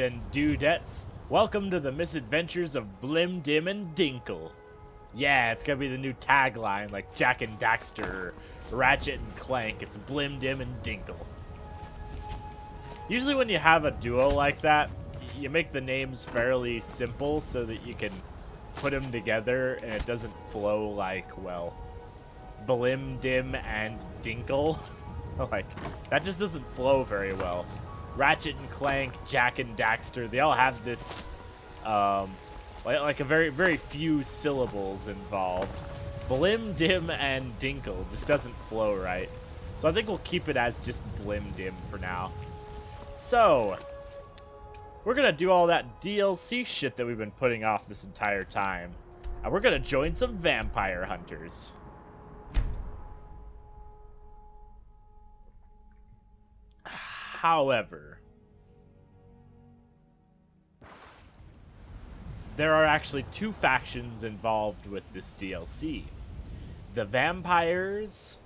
and dudettes, welcome to the misadventures of Blim-Dim and Dinkle. Yeah, it's gonna be the new tagline, like Jak and Daxter, Ratchet and Clank. It's Blim-Dim and Dinkle. Usually when you have a duo like that, you make the names fairly simple so that you can put them together and it doesn't flow like, well, Blim-Dim and Dinkle. Like, that just doesn't flow very well. Ratchet and Clank, Jak and Daxter, they all have this, like a very few syllables involved. Blim-Dim and Dinkle just doesn't flow right. So I think we'll keep it as just Blim-Dim for now. So, we're gonna do all that DLC shit that we've been putting off this entire time. And we're gonna join some vampire hunters. However, there are actually two factions involved with this DLC. The vampires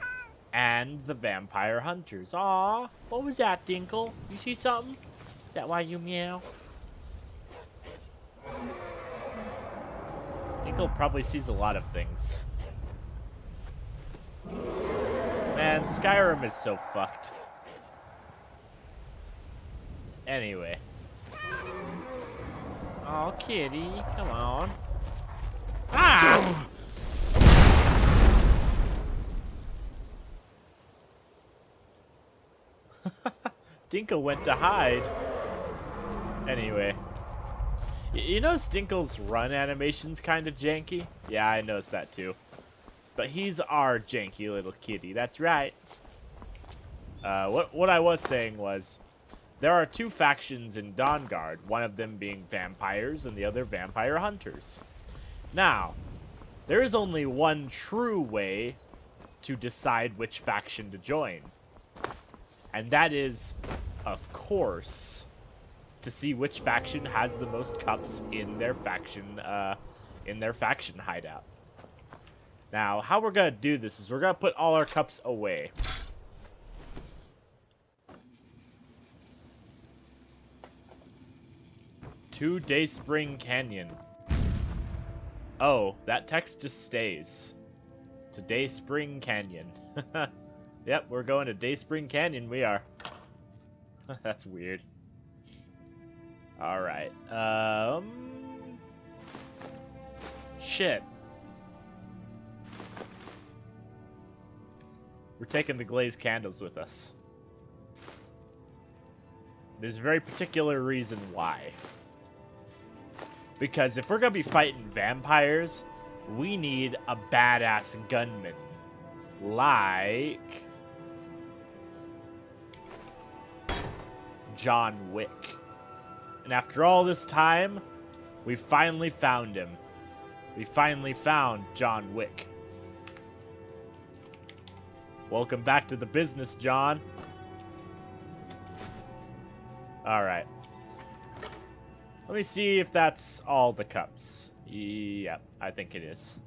and the vampire hunters. Aw, what was that, Dinkle? You see something? Is that why you meow? Dinkle probably sees a lot of things. Man, Skyrim is so fucked. Anyway. Oh, kitty, come on. Ah! Dinkle went to hide. Anyway. You notice Dinkle's run animation's kind of janky? Yeah, I noticed that too. But he's our janky little kitty, that's right. What I was saying was, there are two factions in Dawnguard, one of them being vampires and the other vampire hunters. Now, there is only one true way to decide which faction to join. And that is, of course, to see which faction has the most cups in their faction hideout. Now, how we're gonna do this is we're gonna put all our cups away. To Dayspring Canyon. Oh, that text just stays. To Dayspring Canyon. Yep, we're going to Dayspring Canyon, we are. That's weird. Alright, shit. We're taking the glazed candles with us. There's a very particular reason why. Because if we're gonna be fighting vampires, we need a badass gunman. Like John Wick. And after all this time, we finally found him. We finally found John Wick. Welcome back to the business, John. Alright. Let me see if that's all the cups. Yep, I think it is.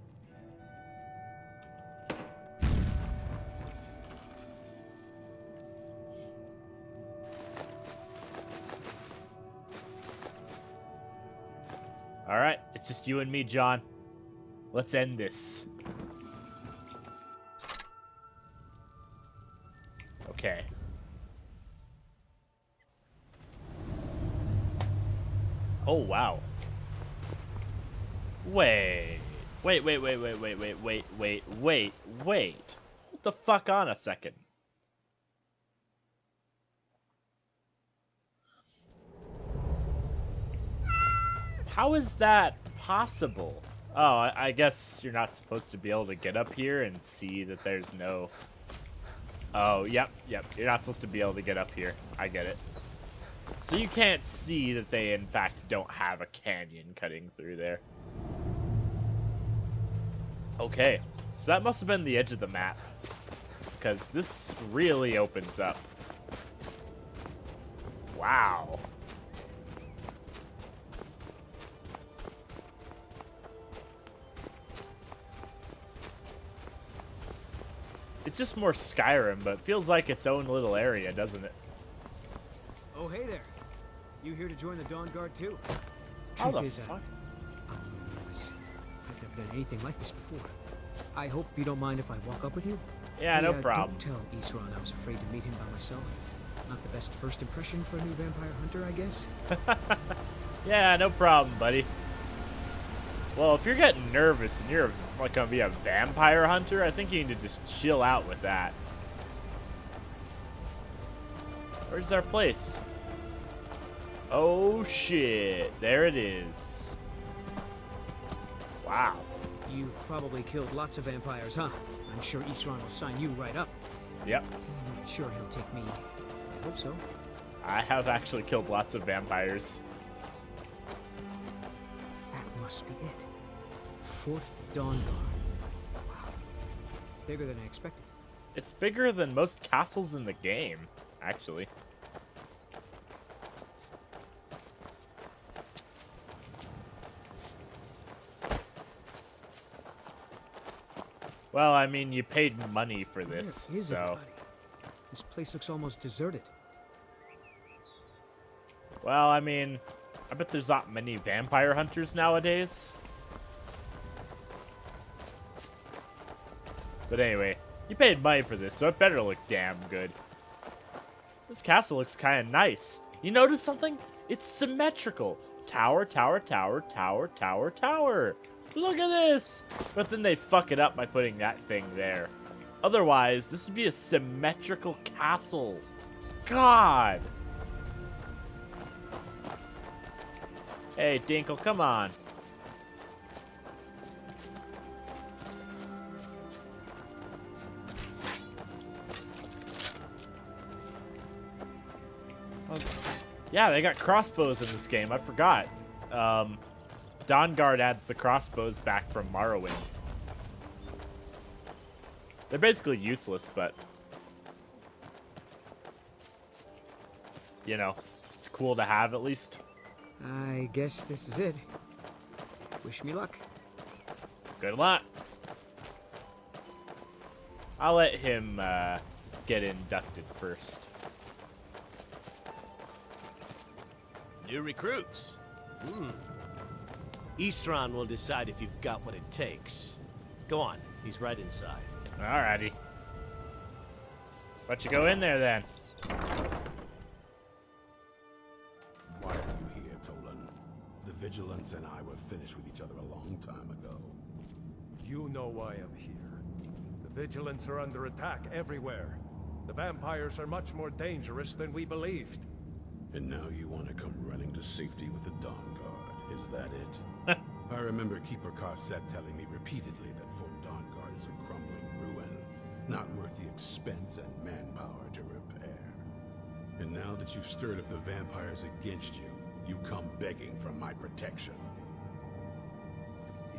Alright, it's just you and me, John. Let's end this. Okay. Oh, wow. Wait. Wait. Hold the fuck on a second. How is that possible? Oh, I guess you're not supposed to be able to get up here and see that there's no... Oh, yep. You're not supposed to be able to get up here. I get it. So you can't see that they, in fact, don't have a canyon cutting through there. Okay. So that must have been the edge of the map. Because this really opens up. Wow. It's just more Skyrim, but it feels like its own little area, doesn't it? Oh, hey there. You here to join the Dawn Guard too? How the Truth is, fuck? I'm nervous. I've never done anything like this before. I hope you don't mind if I walk up with you? Yeah, no problem. Don't tell Isran I was afraid to meet him by myself. Not the best first impression for a new vampire hunter, I guess. Yeah, no problem, buddy. Well, if you're getting nervous and you're like gonna be a vampire hunter, I think you need to just chill out with that. Where's their place? Oh shit, there it is. Wow. You've probably killed lots of vampires, huh? I'm sure Isran will sign you right up. Yep. I'm not sure he'll take me. I hope so. I have actually killed lots of vampires. That must be it. Fort Dawn Guard. Wow. Bigger than I expected. It's bigger than most castles in the game, actually. Well, I mean, you paid money for this, Where is so... everybody? This place looks almost deserted. Well, I mean, I bet there's not many vampire hunters nowadays. But anyway, you paid money for this, so it better look damn good. This castle looks kind of nice. You notice something? It's symmetrical. Tower, tower, tower, tower, tower, tower. Look at this! But then they fuck it up by putting that thing there. Otherwise, this would be a symmetrical castle. God! Hey, Dinkle, come on. Yeah, they got crossbows in this game. I forgot. Dawnguard adds the crossbows back from Morrowind. They're basically useless, but... you know, it's cool to have at least. I guess this is it. Wish me luck. Good luck. I'll let him get inducted first. New recruits. Isran will decide if you've got what it takes. Go on, he's right inside. Alrighty. Let you go in there then. Why are you here, Tolan? The Vigilance and I were finished with each other a long time ago. You know why I'm here. The Vigilants are under attack everywhere. The vampires are much more dangerous than we believed. And now you want to come running to safety with the Dawn Guard. Is that it? I remember Keeper Carset telling me repeatedly that Fort Dawn Guard is a crumbling ruin, not worth the expense and manpower to repair. And now that you've stirred up the vampires against you, you come begging for my protection.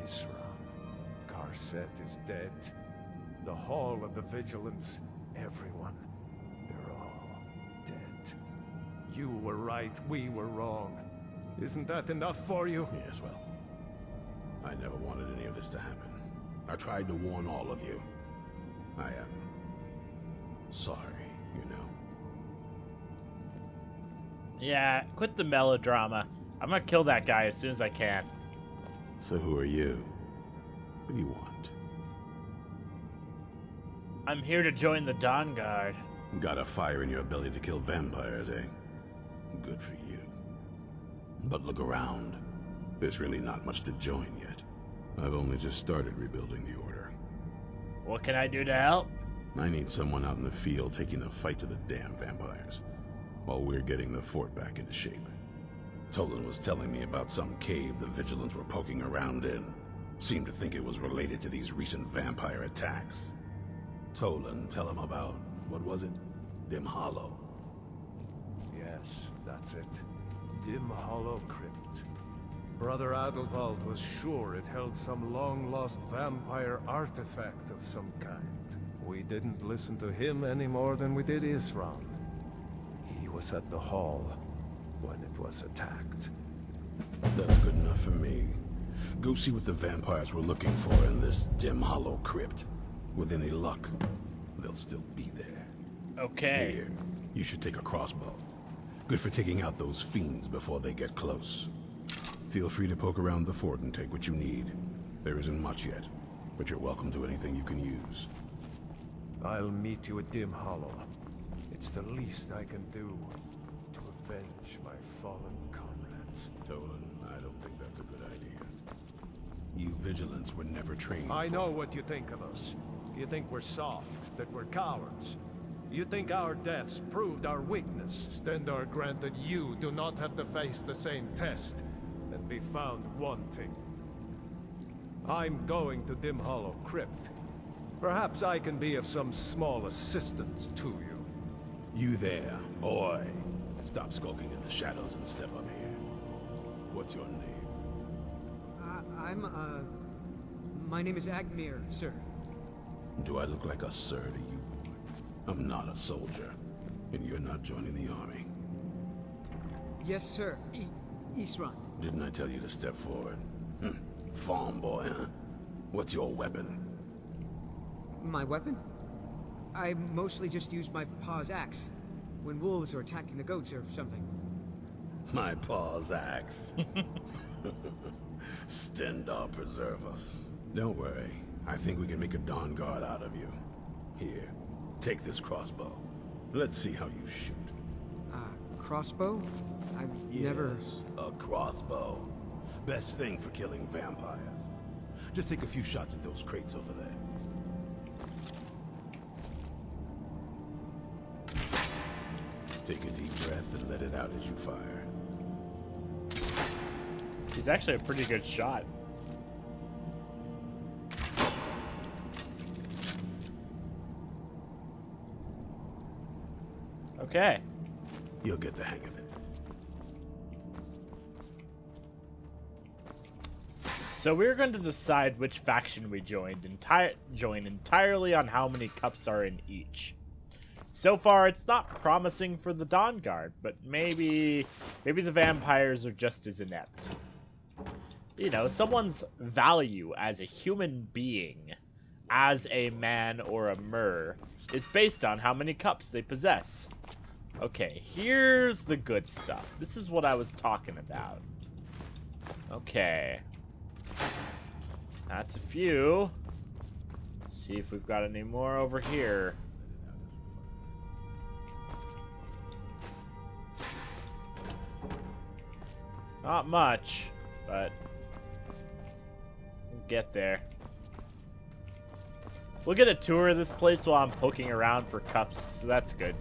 Isran, Carset is dead. The Hall of the Vigilance, everyone, they're all dead. You were right, we were wrong. Isn't that enough for you? Yes, well, I never wanted any of this to happen. I tried to warn all of you. I am sorry, you know. Yeah, quit the melodrama. I'm gonna kill that guy as soon as I can. So who are you? What do you want? I'm here to join the Dawn Guard. Got a fire in your belly to kill vampires, eh? Good for you. But look around. There's really not much to join yet. I've only just started rebuilding the Order. What can I do to help? I need someone out in the field taking the fight to the damn vampires, while we're getting the fort back into shape. Tolan was telling me about some cave the Vigilants were poking around in. Seemed to think it was related to these recent vampire attacks. Tolan, tell him about, what was it? Dim Hollow. Yes, that's it. Dim Hollow Crypt. Brother Adelwald was sure it held some long-lost vampire artifact of some kind. We didn't listen to him any more than we did Isran. He was at the hall when it was attacked. That's good enough for me. Go see what the vampires were looking for in this Dim Hollow Crypt. With any luck, they'll still be there. Okay. Here, you should take a crossbow. Good for taking out those fiends before they get close. Feel free to poke around the fort and take what you need. There isn't much yet, but you're welcome to anything you can use. I'll meet you at Dim Hollow. It's the least I can do to avenge my fallen comrades. Tolan, I don't think that's a good idea. You vigilants were never trained I for... know what you think of us. You think we're soft, that we're cowards. You think our deaths proved our weakness. Stendarr granted you do not have to face the same test and be found wanting. I'm going to Dim Hollow Crypt. Perhaps I can be of some small assistance to you. You there, boy. Stop skulking in the shadows and step up here. What's your name? My name is Agmir, sir. Do I look like a sir to you, boy? I'm not a soldier, and you're not joining the army. Yes, sir. Isran. Didn't I tell you to step forward? Farm boy, huh? What's your weapon? My weapon? I mostly just use my paw's axe when wolves are attacking the goats or something. My paw's axe. Stendarr preserve us. Don't worry. I think we can make a Dawn Guard out of you. Here, take this crossbow. Let's see how you shoot. Crossbow? I've never... a crossbow. Best thing for killing vampires. Just take a few shots at those crates over there. Take a deep breath and let it out as you fire. He's actually a pretty good shot. Okay. You'll get the hang of it. So we're going to decide which faction we join entirely on how many cups are in each. So far, it's not promising for the Dawn Guard, but maybe the vampires are just as inept. You know, someone's value as a human being, as a man or a mer, is based on how many cups they possess. Okay, here's the good stuff. This is what I was talking about. Okay. That's a few. Let's see if we've got any more over here. Not much, but we'll get there. We'll get a tour of this place while I'm poking around for cups, so that's good.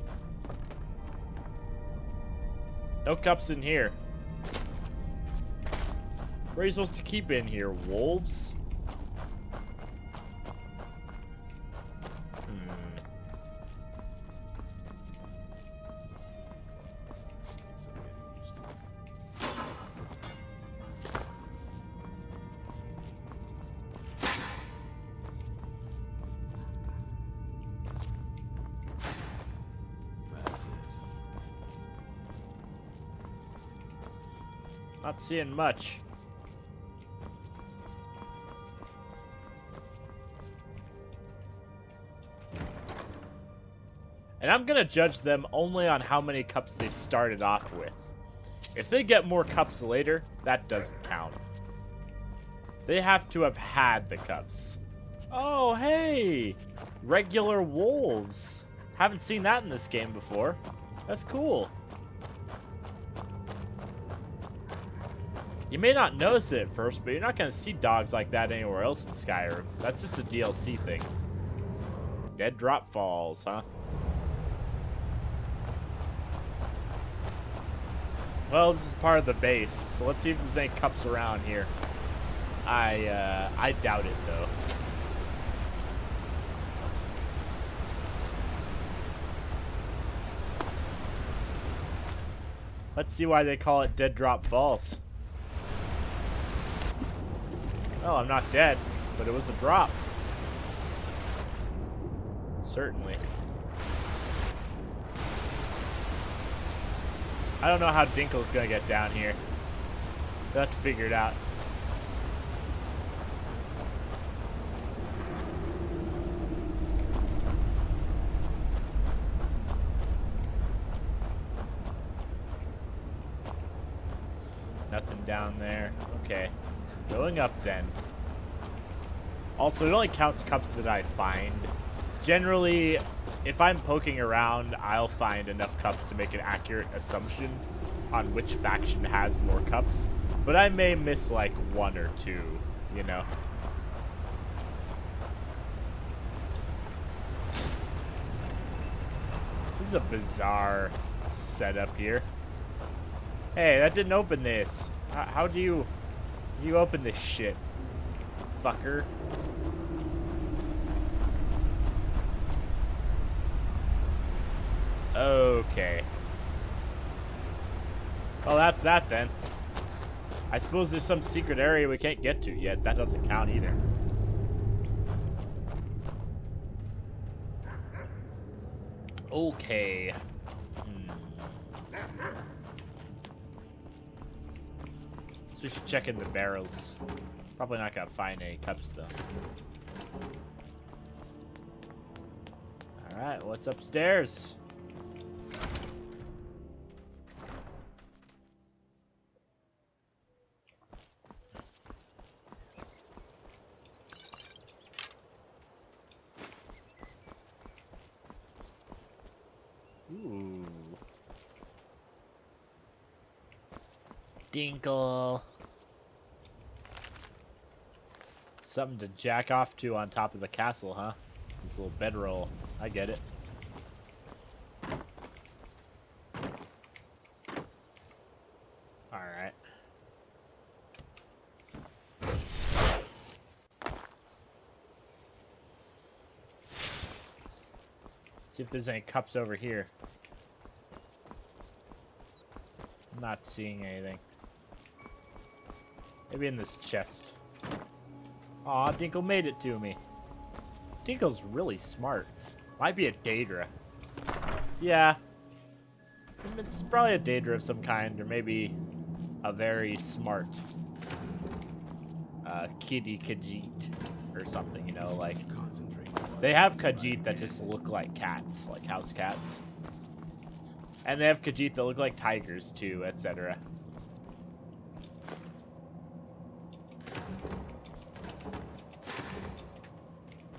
No cups in here. What are you supposed to keep in here? Wolves? Not seeing much. And I'm gonna judge them only on how many cups they started off with. If they get more cups later, that doesn't count. They have to have had the cups. Oh, hey! Regular wolves. Haven't seen that in this game before. That's cool. You may not notice it at first, but you're not going to see dogs like that anywhere else in Skyrim. That's just a DLC thing. Dead drop falls, huh? Well, this is part of the base, so let's see if there's any cups around here. I doubt it, though. Let's see why they call it Dead Drop Falls. Well, I'm not dead, but it was a drop. Certainly. I don't know how Dinkle's gonna get down here. We'll have to figure it out. down there. Okay. Going up then. Also, it only counts cups that I find. Generally, if I'm poking around, I'll find enough cups to make an accurate assumption on which faction has more cups. But I may miss like one or two, you know. This is a bizarre setup here. Hey, that didn't open this. How do you open this shit, fucker? Okay. Well, that's that then. I suppose there's some secret area we can't get to yet. That doesn't count either. Okay. So we should check in the barrels. Probably not gonna find any cups though. Alright, what's upstairs? Ooh. Dinkle. Something to jack off to on top of the castle, huh? This little bedroll. I get it. Alright. See if there's any cups over here. I'm not seeing anything. Maybe in this chest. Aw, Dinkle made it to me. Dinkle's really smart. Might be a Daedra. Yeah. It's probably a Daedra of some kind, or maybe a very smart kitty Khajiit or something, you know, like... They have Khajiit that just look like cats, like house cats. And they have Khajiit that look like tigers too, etc.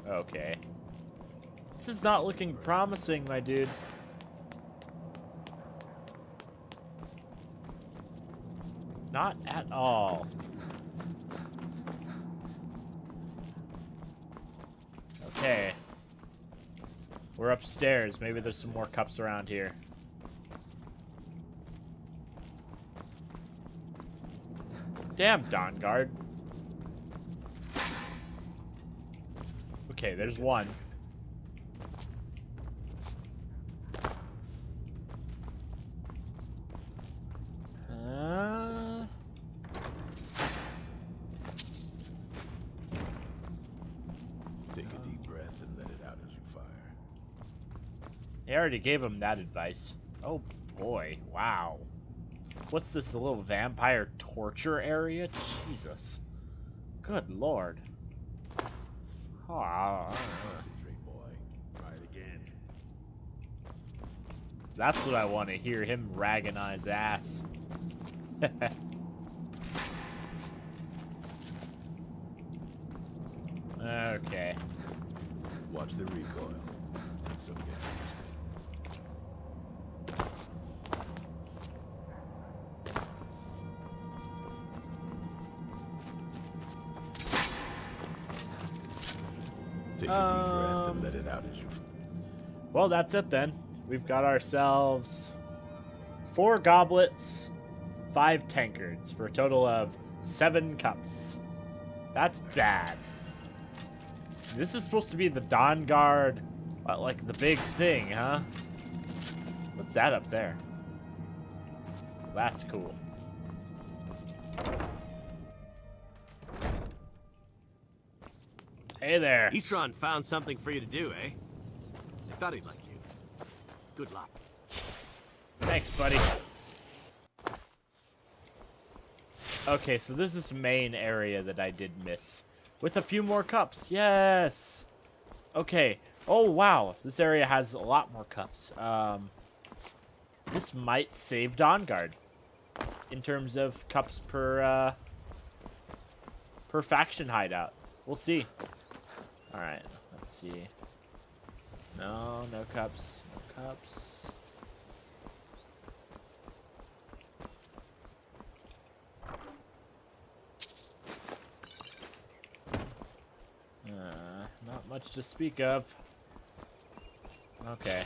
Okay. This is not looking promising, my dude. Not at all. Okay. We're upstairs. Maybe there's some more cups around here. Damn, Dawnguard. Okay, there's one. Take a deep breath and let it out as you fire. I already gave him that advice. Oh boy, wow. What's this, a little vampire torture area? Jesus. Good lord. Concentrate, boy. Try it again. That's what I want to hear, him ragging on his ass. Okay. Watch the recoil. Take some gas. Take a deep breath and let it out as you... Well, that's it then. We've got ourselves 4 goblets, 5 tankards, for a total of 7 cups. That's bad. This is supposed to be the Dawnguard, like the big thing, huh? What's that up there? That's cool. Hey there. Isran found something for you to do, eh? I thought he'd like you. Good luck. Thanks, buddy. Okay, so this is the main area that I did miss. With a few more cups. Yes! Okay. Oh, wow. This area has a lot more cups. This might save Dawnguard. in terms of cups per faction hideout. We'll see. All right, let's see. No cups, no cups. Not much to speak of. Okay.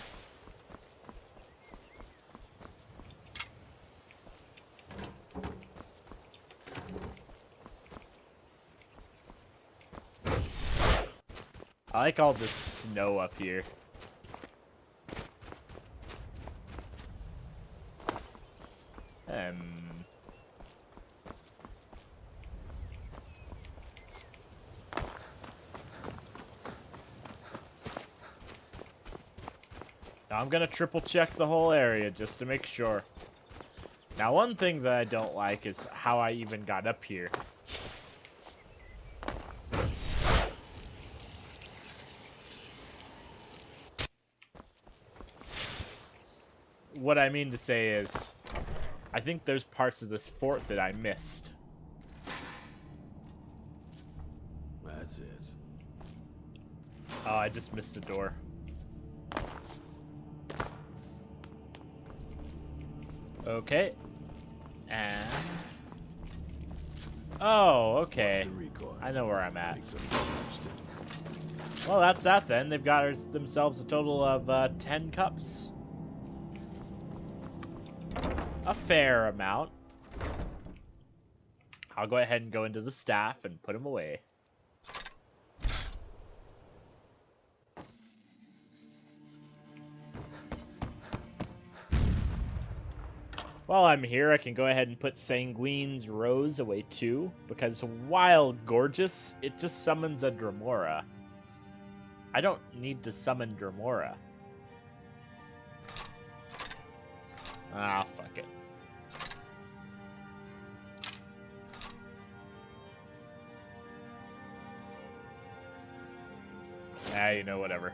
I like all this snow up here. Now I'm gonna triple check the whole area just to make sure. Now one thing that I don't like is how I even got up here. What I mean to say is, I think there's parts of this fort that I missed. That's it. Oh, I just missed a door. Okay. And... oh, okay. I know where I'm at. Well, that's that then. They've got themselves a total of 10 cups. A fair amount. I'll go ahead and go into the staff and put them away. While I'm here, I can go ahead and put Sanguine's Rose away too, because while gorgeous, it just summons a Dremora. I don't need to summon Dremora. Ah, fuck it. Ah, you know, whatever.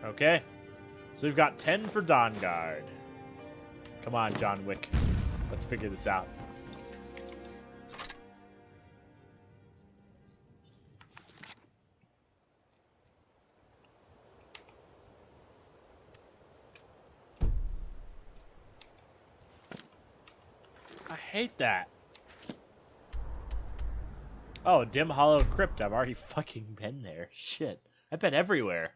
Okay, so we've got 10 for Dawnguard. Come on, John Wick. Let's figure this out. I hate that. Oh, Dim Hollow Crypt. I've already fucking been there. Shit. I've been everywhere.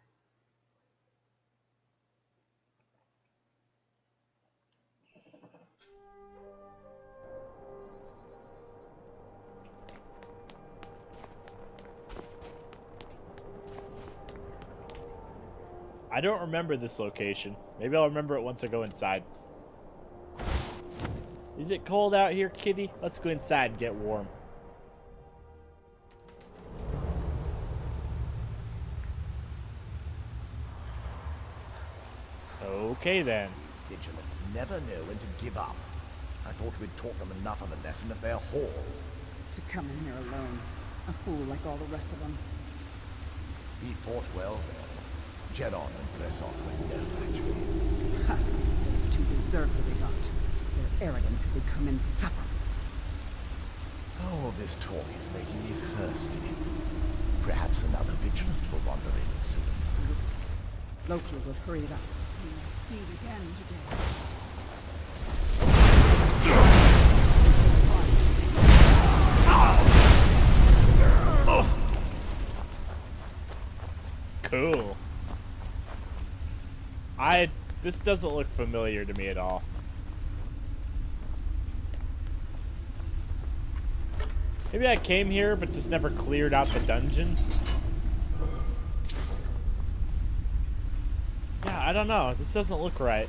I don't remember this location. Maybe I'll remember it once I go inside. Is it cold out here, kitty? Let's go inside and get warm. Okay then. These vigilants never know when to give up. I thought we'd taught them enough of a lesson at their hall. To come in here alone. A fool like all the rest of them. He fought well then. Jet on and press off when no match for you. Ha! Those two deserve what they got. Their arrogance had become insufferable. Oh, this talk is making me thirsty. Perhaps another vigilant will wander in soon. Loki will hurry it up. We will feed again today. Cool. This doesn't look familiar to me at all. Maybe I came here but just never cleared out the dungeon. Yeah, I don't know. This doesn't look right.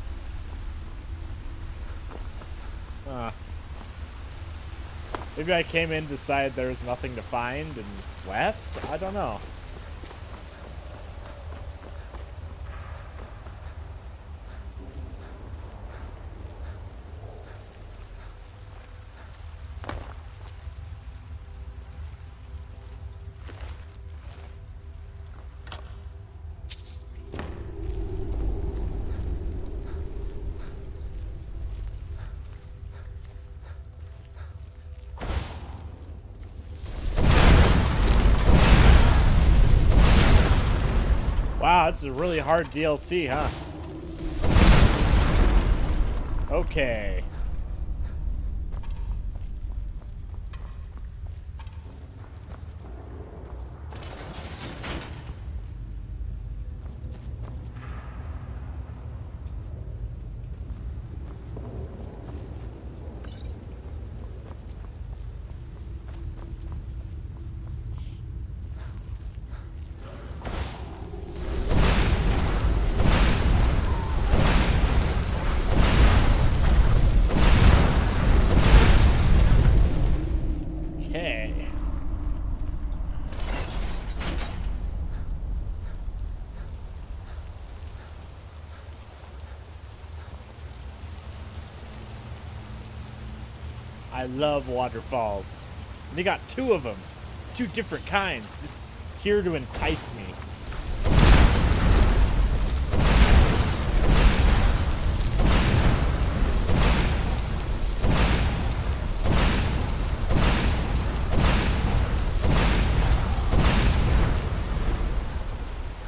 Maybe I came in, decided there was nothing to find, and left? I don't know. this is a really hard DLC, huh? Okay. Okay. I love waterfalls. They got 2 of them. 2 different kinds. Just here to entice me.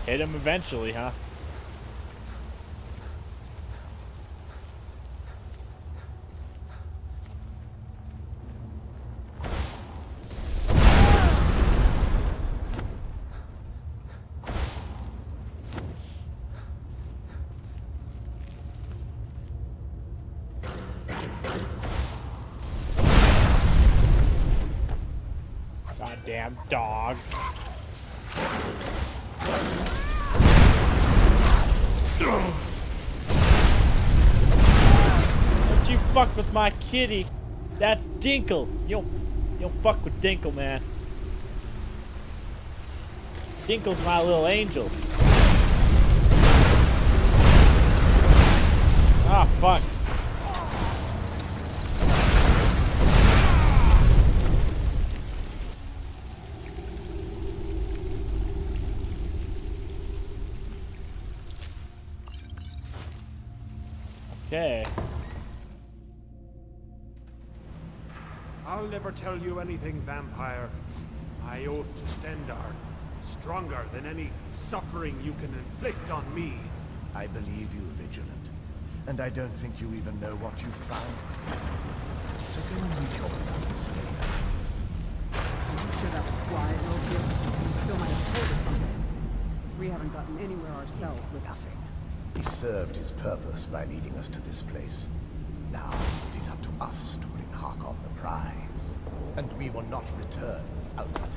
Hit him eventually, huh? Goddamn dogs. Don't you fuck with my kitty. That's Dinkle. You don't fuck with Dinkle, man. Dinkle's my little angel. Ah, fuck. Okay. I'll never tell you anything, vampire. My oath to Stendar is stronger than any suffering you can inflict on me. I believe you, Vigilant. And I don't think you even know what you've found. So go and meet your brother and stay there. Are you sure that was wise, old dear? You still might have told us something. We haven't gotten anywhere ourselves with Nothing. He served his purpose by leading us to this place. Now it is up to us to bring Harkon the prize. And we will not return without it.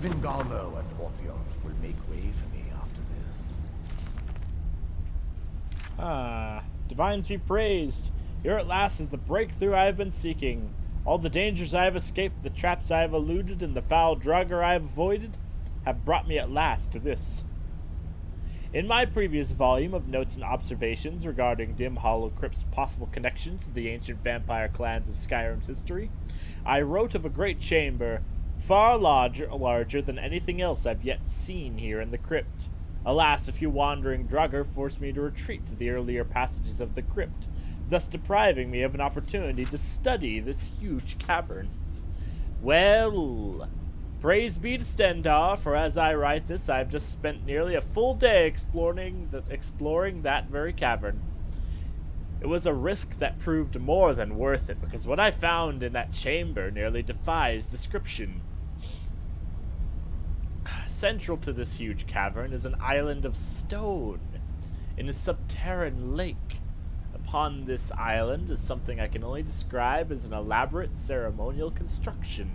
Vingalmo and Orthiof will make way for me after this. Ah, divines be praised. Here at last is the breakthrough I have been seeking. All the dangers I have escaped, the traps I have eluded, and the foul drugger I have avoided have brought me at last to this. In my previous volume of notes and observations regarding Dim Hollow Crypt's possible connections to the ancient vampire clans of Skyrim's history, I wrote of a great chamber, far larger than anything else I've yet seen here in the crypt. Alas, a few wandering drugger forced me to retreat to the earlier passages of the crypt, thus depriving me of an opportunity to study this huge cavern. Well, praise be to Stendar, for as I write this, I have just spent nearly a full day exploring that very cavern. It was a risk that proved more than worth it, because what I found in that chamber nearly defies description. Central to this huge cavern is an island of stone in a subterranean lake. Upon this island is something I can only describe as an elaborate ceremonial construction,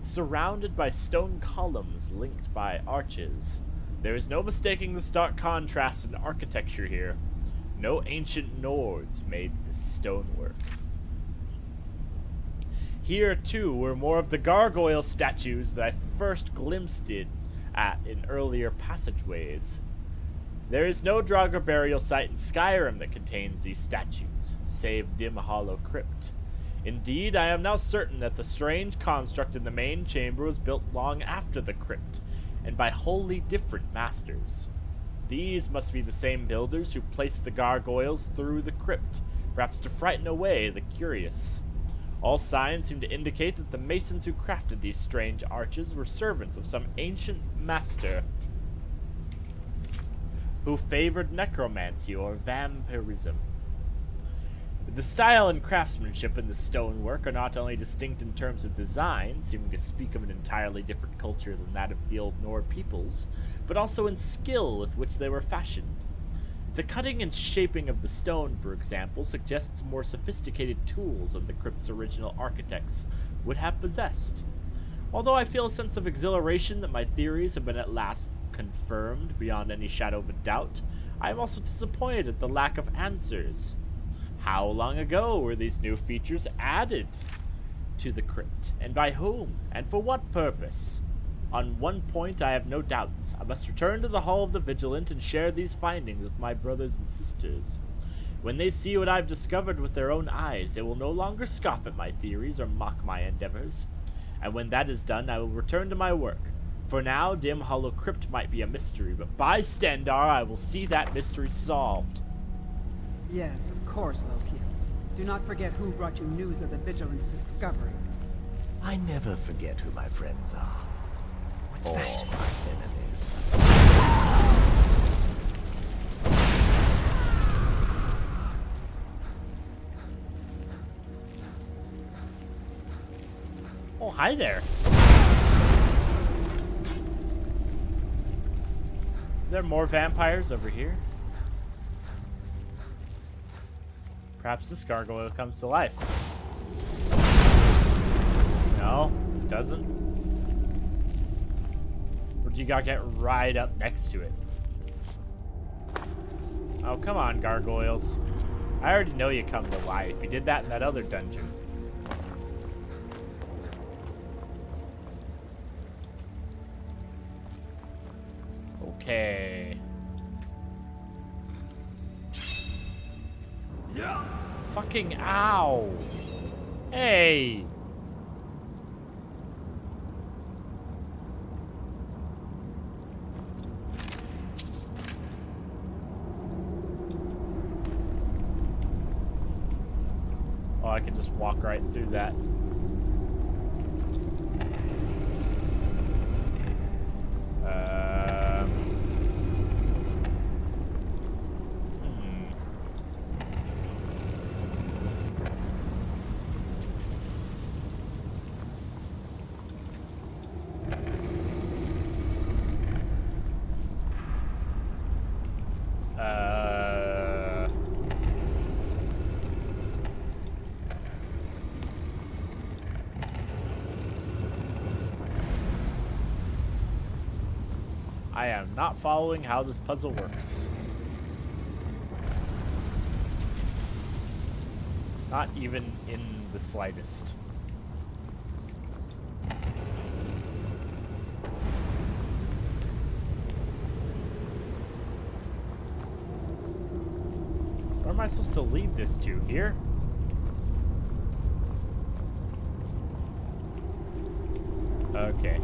surrounded by stone columns linked by arches. There is no mistaking the stark contrast in architecture here. No ancient Nords made this stonework. Here, too, were more of the gargoyle statues that I first glimpsed at in earlier passageways. There is no Draugr burial site in Skyrim that contains these statues, save Dim Hollow Crypt. Indeed, I am now certain that the strange construct in the main chamber was built long after the crypt, and by wholly different masters. These must be the same builders who placed the gargoyles through the crypt, perhaps to frighten away the curious. All signs seem to indicate that the masons who crafted these strange arches were servants of some ancient master. who favored necromancy or vampirism. The style and craftsmanship in the stonework are not only distinct in terms of design, seeming to speak of an entirely different culture than that of the Old Nord peoples, but also in skill with which they were fashioned. The cutting and shaping of the stone, for example, suggests more sophisticated tools than the crypt's original architects would have possessed. Although I feel a sense of exhilaration that my theories have been at last confirmed beyond any shadow of a doubt, I am also disappointed at the lack of answers. How long ago were these new features added to the crypt, and by whom, and for what purpose? On one point I have no doubts. I must return to the Hall of the Vigilant and share these findings with my brothers and sisters. When they see what I've discovered with their own eyes, they will no longer scoff at my theories or mock my endeavors. And when that is done, I will return to my work. For now, Dim Hollow Crypt might be a mystery, but by Stendarr, I will see that mystery solved. Yes, of course, Loki. Do not forget who brought you news of the Vigilant's discovery. I never forget who my friends are. What's or that? My enemies. Oh, hi there. Are there more vampires over here? Perhaps this gargoyle comes to life. No, it doesn't. Or do you gotta get right up next to it? Oh, come on, gargoyles. I already know you come to life. You did that in that other dungeon. Okay. Yeah. Fucking ow. Hey. Oh, I can just walk right through that. I am not following how this puzzle works. Not even in the slightest. Where am I supposed to lead this to? Here? Okay.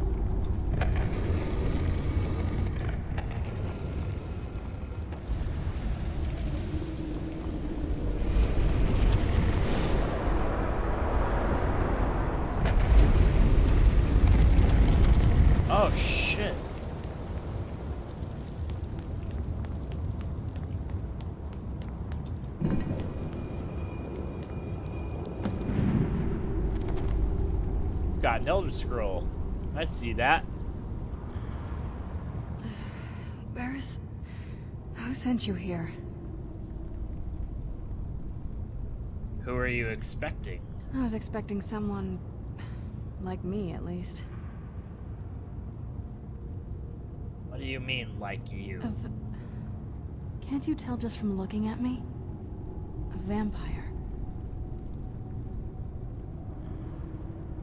Oh, shit. We've got an Elder Scroll. I see that. Who sent you here? Who are you expecting? I was expecting someone... like me, at least. What do you mean, like you? Can't you tell just from looking at me? A vampire.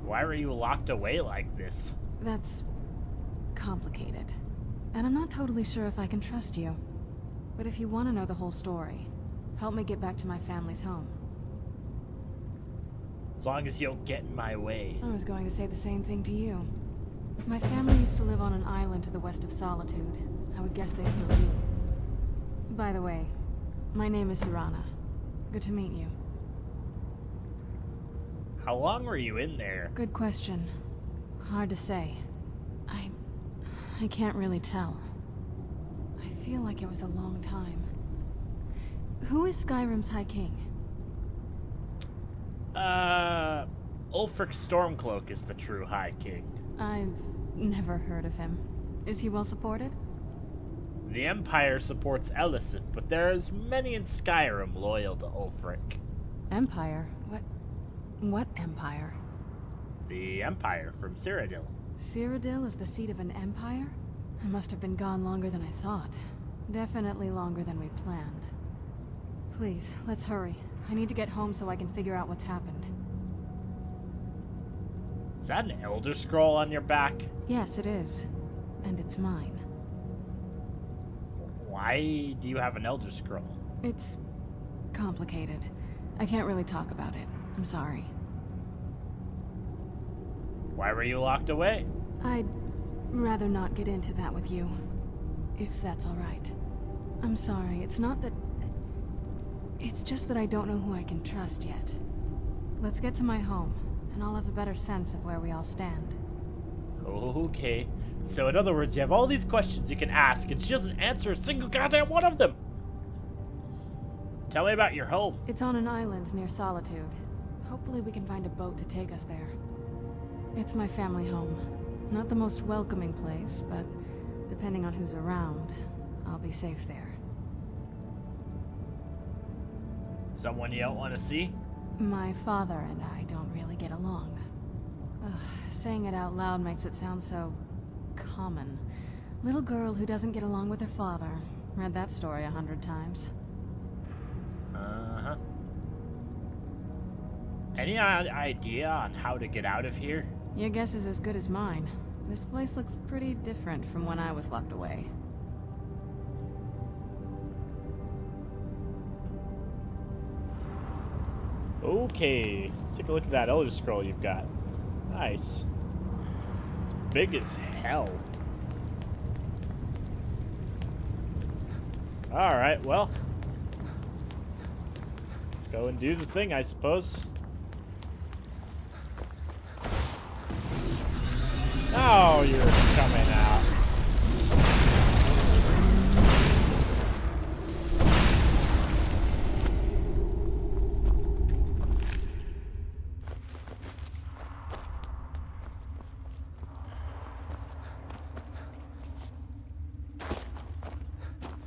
Why were you locked away like this? That's... complicated. And I'm not totally sure if I can trust you. But if you want to know the whole story, help me get back to my family's home. As long as you don't get in my way. I was going to say the same thing to you. My family used to live on an island to the west of Solitude. I would guess they still do. By the way, my name is Serana. Good to meet you. How long were you in there? Good question. Hard to say. I can't really tell. I feel like it was a long time. Who is Skyrim's High King? Ulfric Stormcloak is the true High King. I've never heard of him. Is he well supported? The Empire supports Elisif, but there's many in Skyrim loyal to Ulfric. Empire? What Empire? The Empire from Cyrodiil. Cyrodiil is the seat of an empire? I must have been gone longer than I thought. Definitely longer than we planned. Please, let's hurry. I need to get home so I can figure out what's happened. Is that an Elder Scroll on your back? Yes, it is. And it's mine. Why do you have an Elder Scroll? It's complicated. I can't really talk about it. I'm sorry. Why were you locked away? I'd rather not get into that with you, if that's all right. I'm sorry, it's not that... It's just that I don't know who I can trust yet. Let's get to my home, and I'll have a better sense of where we all stand. Okay. So in other words, you have all these questions you can ask, and she doesn't answer a single goddamn one of them! Tell me about your home. It's on an island near Solitude. Hopefully we can find a boat to take us there. It's my family home. Not the most welcoming place, but depending on who's around, I'll be safe there. Someone you don't want to see? My father and I don't really get along. Ugh, saying it out loud makes it sound so... common. Little girl who doesn't get along with her father. Read that story 100 times. Uh-huh. Any idea on how to get out of here? Your guess is as good as mine. This place looks pretty different from when I was locked away. Okay, let's take a look at that Elder Scroll you've got. Nice. It's big as hell. Alright, well. Let's go and do the thing, I suppose. Oh, you're coming out.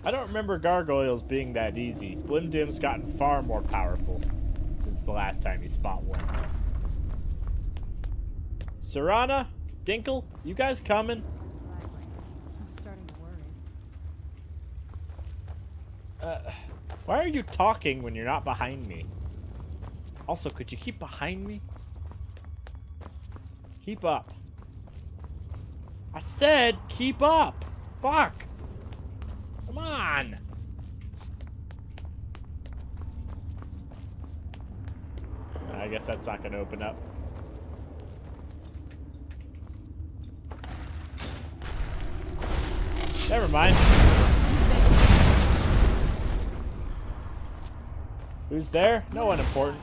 I don't remember gargoyles being that easy. Blim-Dim's gotten far more powerful since the last time he's fought one. Serana? Dinkle? You guys coming? I'm starting to worry. Why are you talking when you're not behind me? Also, could you keep behind me? Keep up. I said keep up! Fuck! Come on! I guess that's not gonna open up. Never mind. Who's there? No one important.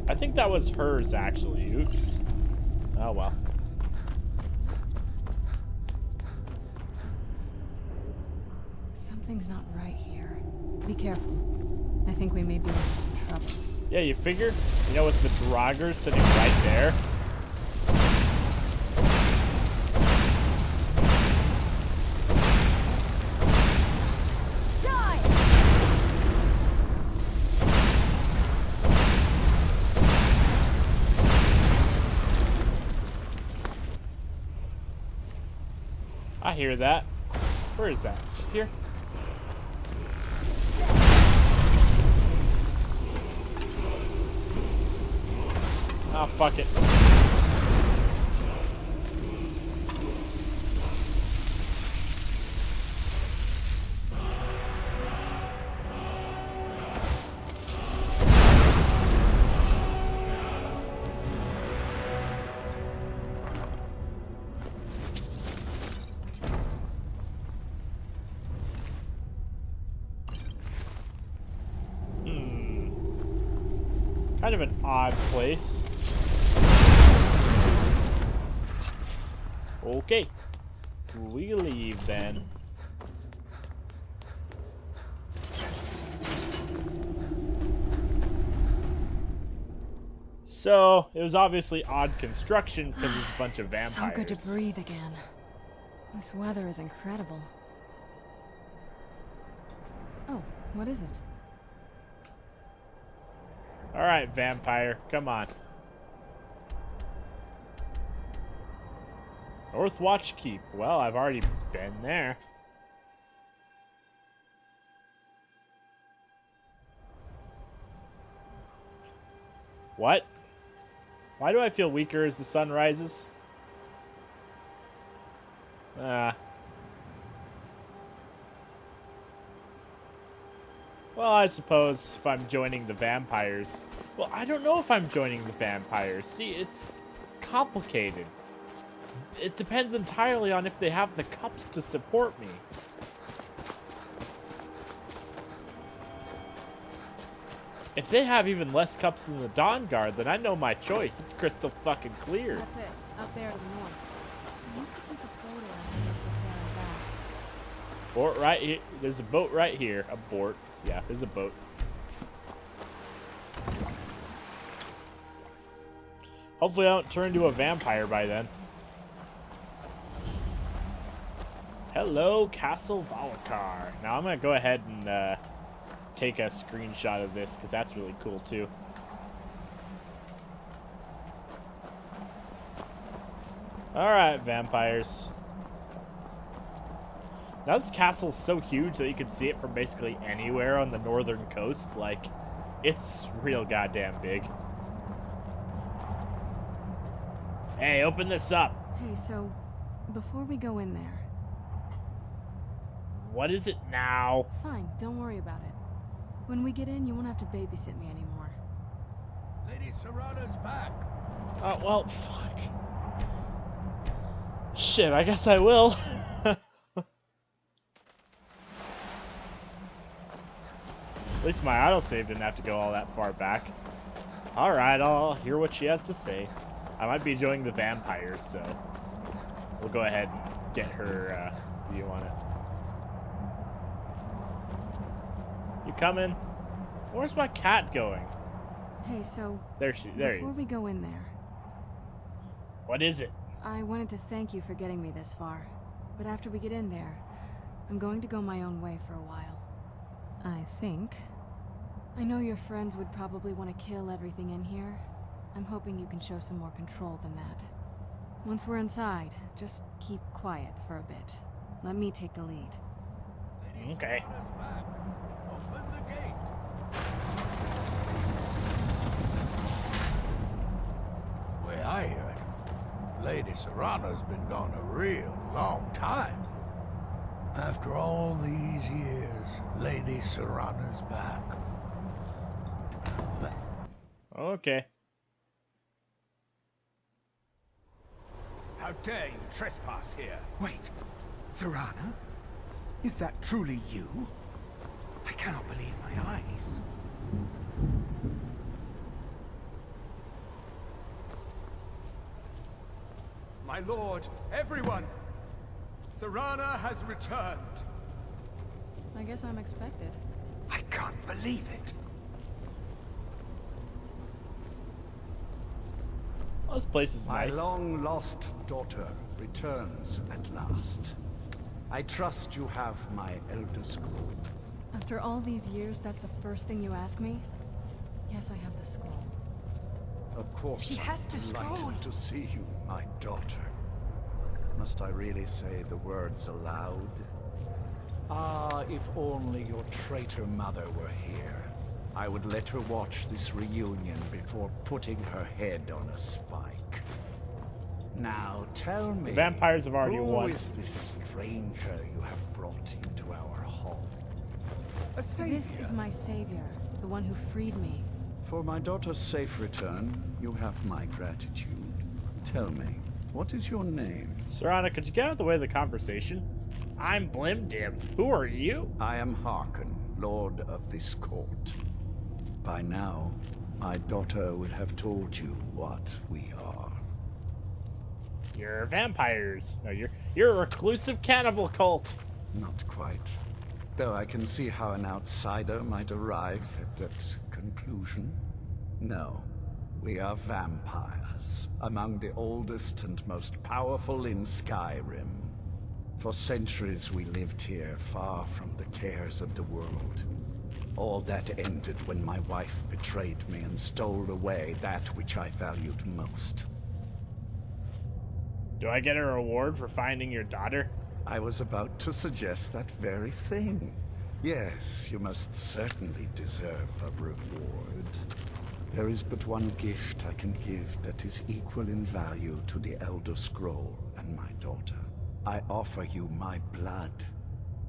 I think that was hers, actually. Oops. Oh well. Something's not right here. Be careful. I think we may be in some trouble. Yeah, you figure? You know, with the Draugrs sitting right there. I hear that. Where is that? Up here? Oh, fuck it. Kind of an odd place. Okay. We leave then. So, it was obviously odd construction because there's a bunch of vampires. So good to breathe again. This weather is incredible. Oh, what is it? Alright, vampire, come on. Northwatch Keep. Well, I've already been there. What? Why do I feel weaker as the sun rises? Well, I suppose if I'm joining the vampires... Well, I don't know if I'm joining the vampires. See, it's complicated. It depends entirely on if they have the cups to support me. If they have even less cups than the Dawn Guard, then I know my choice. It's crystal fucking clear. That's it. Up there to the north. I used to keep a boat around here there and back. Boat right here. There's a boat right here. A boat. Yeah, there's a boat. Hopefully I don't turn into a vampire by then. Hello, Castle Valakar. Now I'm going to go ahead and take a screenshot of this because that's really cool too. Alright, vampires. Now this castle's so huge that you can see it from basically anywhere on the northern coast. Like, it's real goddamn big. Hey, open this up. Hey, so before we go in there... What is it now? Fine, don't worry about it. When we get in, you won't have to babysit me anymore. Lady Serrano's back. Oh, well, fuck. Shit, I guess I will. At least my autosave didn't have to go all that far back. Alright, I'll hear what she has to say. I might be joining the vampires, so we'll go ahead and get her view on it. You coming? Where's my cat going? Hey, so There he before is. we go in there, What is it? I wanted to thank you for getting me this far. But after we get in there, I'm going to go my own way for a while. I think. I know your friends would probably want to kill everything in here. I'm hoping you can show some more control than that. Once we're inside, just keep quiet for a bit. Let me take the lead. Okay. Open the gate. Well, I hear it. Lady Serrano's been gone a real long time. After all these years, Lady Serrano's back. Okay. How dare you trespass here? Wait, Serrana? Is that truly you? I cannot believe my eyes. My lord, everyone! Serrana has returned. I guess I'm expected. I can't believe it. Well, this place is My nice. long-lost daughter returns at last. I trust you have my Elder Scroll. After all these years, that's the first thing you ask me? Yes, I have the scroll. Of course, She has the delighted scroll. to see you, my daughter. Must I really say the words aloud? Ah, if only your traitor mother were here. I would let her watch this reunion before putting her head on a spike. Now tell me, The vampires have already who won. is this stranger you have brought into our hall? A savior. This is my savior, the one who freed me. For my daughter's safe return, you have my gratitude. Tell me, what is your name? Serrana, could you get out of the way of the conversation? I'm Blim-Dim. Who are you? I am Harkon, Lord of this court. By now, my daughter would have told you what we are. You're vampires. No, you're a reclusive cannibal cult. Not quite. Though I can see how an outsider might arrive at that conclusion. No, we are vampires, among the oldest and most powerful in Skyrim. For centuries we lived here, far from the cares of the world. All that ended when my wife betrayed me and stole away that which I valued most. Do I get a reward for finding your daughter? I was about to suggest that very thing. Yes, you most certainly deserve a reward. There is but one gift I can give that is equal in value to the Elder Scroll and my daughter. I offer you my blood.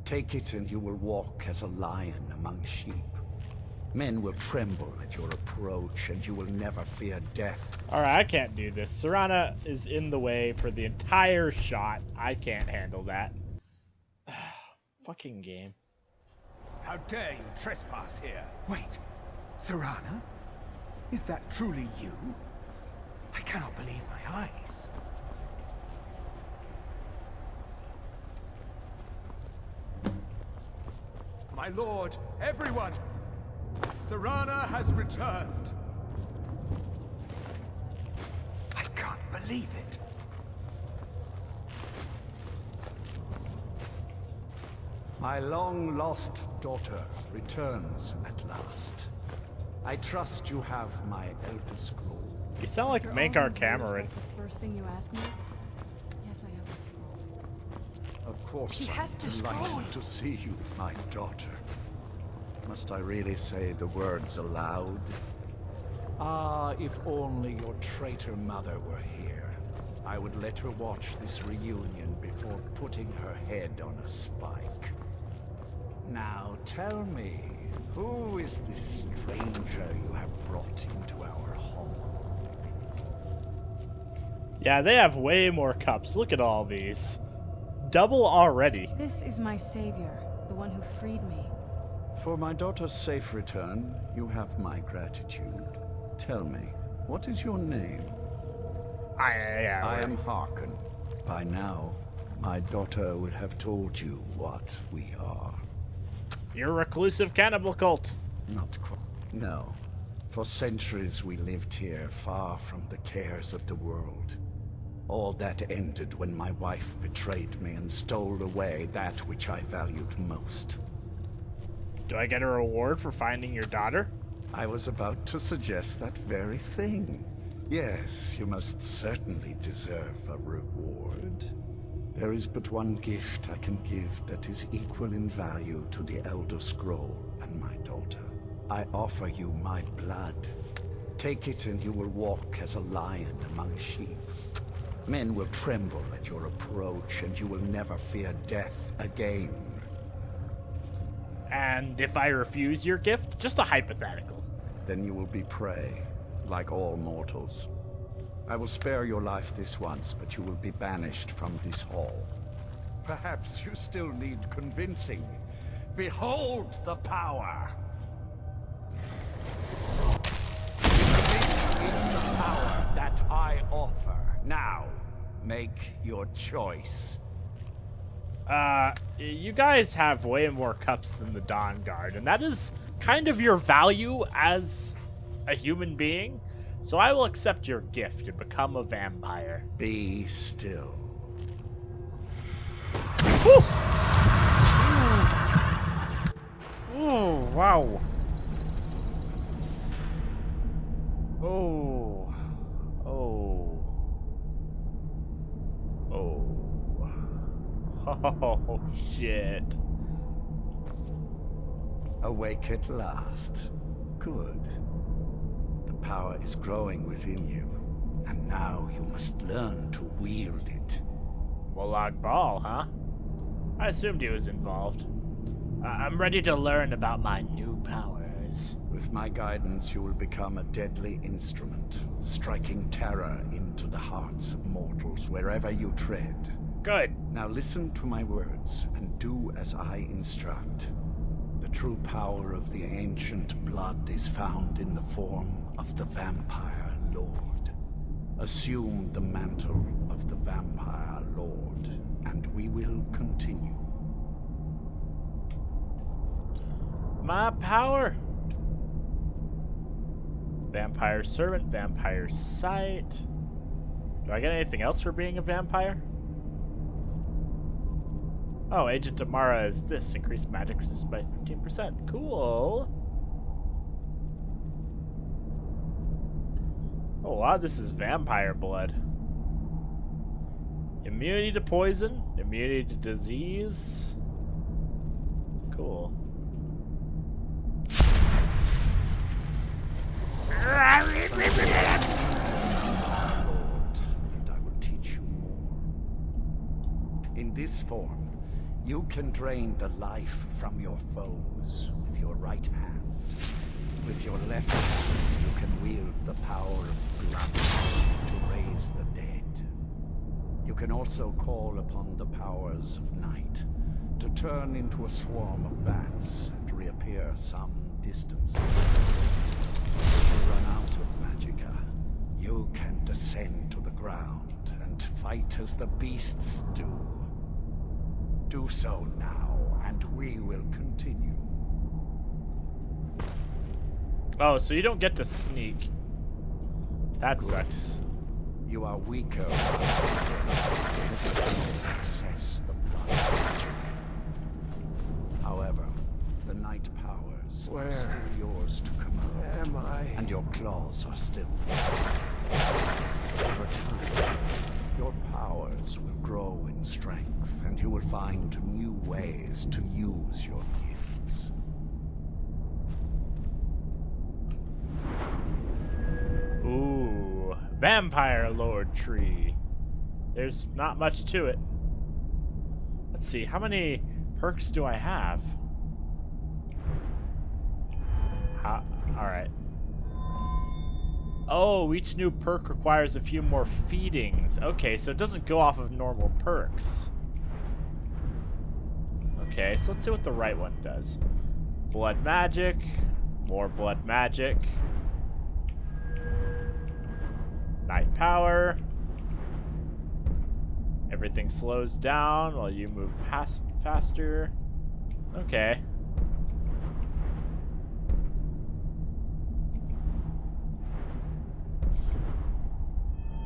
Take it and you will walk as a lion among sheep. Men will tremble at your approach and you will never fear death. Alright, I can't do this. Serana is in the way for the entire shot. I can't handle that. Fucking game. How dare you trespass here? Wait, Serana? Is that truly you? I cannot believe my eyes. My lord, everyone! Serana has returned! I can't believe it. My long-lost daughter returns at last. I trust you have my Elder Scroll. You sound like Mankar Cameron. That's the first thing you ask me? Yes, I have the scroll. Of course, She has the I'm scroll. delighted to see you, my daughter. Must I really say the words aloud? Ah, if only your traitor mother were here. I would let her watch this reunion before putting her head on a spike. Now tell me, who is this stranger you have brought into our hall? Yeah, they have way more cups. Look at all these. Double already. This is my savior, the one who freed me. For my daughter's safe return, you have my gratitude. Tell me, what is your name? I am Harkon. By now, my daughter would have told you what we are. You're a reclusive cannibal cult. Not quite. No. For centuries we lived here, far from the cares of the world. All that ended when my wife betrayed me and stole away that which I valued most. Do I get a reward for finding your daughter? I was about to suggest that very thing. Yes, you most certainly deserve a reward. There is but one gift I can give that is equal in value to the Elder Scroll and my daughter. I offer you my blood. Take it and you will walk as a lion among sheep. Men will tremble at your approach and you will never fear death again. And if I refuse your gift? Just a hypothetical. Then you will be prey, like all mortals. I will spare your life this once, but you will be banished from this hall. Perhaps you still need convincing. Behold the power! This is the power that I offer. Now, make your choice. You guys have way more cups than the Dawn Guard, and that is kind of your value as a human being. So I will accept your gift and become a vampire. Be still. Woo! Oh, wow. Oh. Oh. Oh. Oh, shit. Awake at last. Good. The power is growing within you, and now you must learn to wield it. Molag Bal, huh? I assumed he was involved. I'm ready to learn about my new powers. With my guidance, you will become a deadly instrument, striking terror into the hearts of mortals wherever you tread. Good. Now listen to my words, and do as I instruct. The true power of the ancient blood is found in the form of the Vampire Lord. Assume the mantle of the Vampire Lord, and we will continue. My power! Vampire Servant, Vampire Sight. Do I get anything else for being a vampire? Oh, Agent Amara is this. Increased magic resistance by 15%. Cool! Oh, a lot of this is vampire blood. Immunity to poison, immunity to disease. Cool. And I will teach you more. In this form, you can drain the life from your foes with your right hand. With your left hand, you can wield the power of blood to raise the dead. You can also call upon the powers of night to turn into a swarm of bats and reappear some distance away. If you run out of magicka, you can descend to the ground and fight as the beasts do. Do so now, and we will continue. Oh, so you don't get to sneak. That sucks. You are weaker access the blood magic. However, the night powers are still yours to command. Am I? And your claws are still over time. Your powers will grow in strength, and you will find new ways to use your gifts. Ooh, Vampire Lord tree. There's not much to it. Let's see, how many perks do I have? Alright. Oh, each new perk requires a few more feedings. Okay, so it doesn't go off of normal perks. Okay, so let's see what the right one does. Blood magic. More blood magic. Night power. Everything slows down while you move past faster. Okay.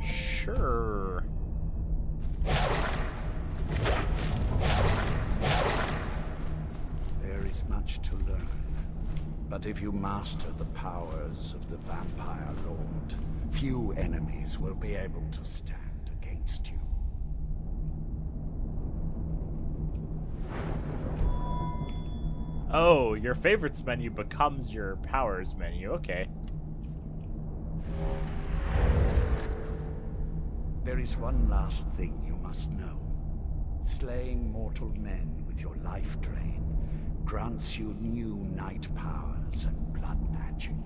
Sure. There is much to learn. But if you master the powers of the Vampire Lord, few enemies will be able to stand against you. Oh, your favorites menu becomes your powers menu. Okay. There is one last thing you must know. Slaying mortal men with your life drain grants you new night powers and blood magic.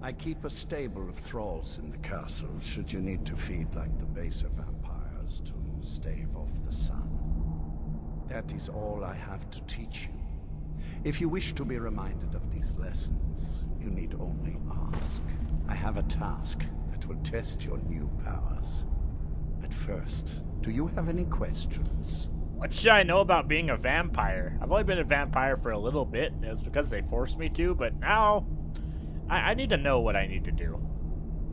I keep a stable of thralls in the castle should you need to feed like the baser vampires to stave off the sun. That is all I have to teach you. If you wish to be reminded of these lessons, you need only ask. I have a task that will test your new powers. But first, do you have any questions? What should I know about being a vampire? I've only been a vampire for a little bit, and it was because they forced me to, but now I need to know what I need to do.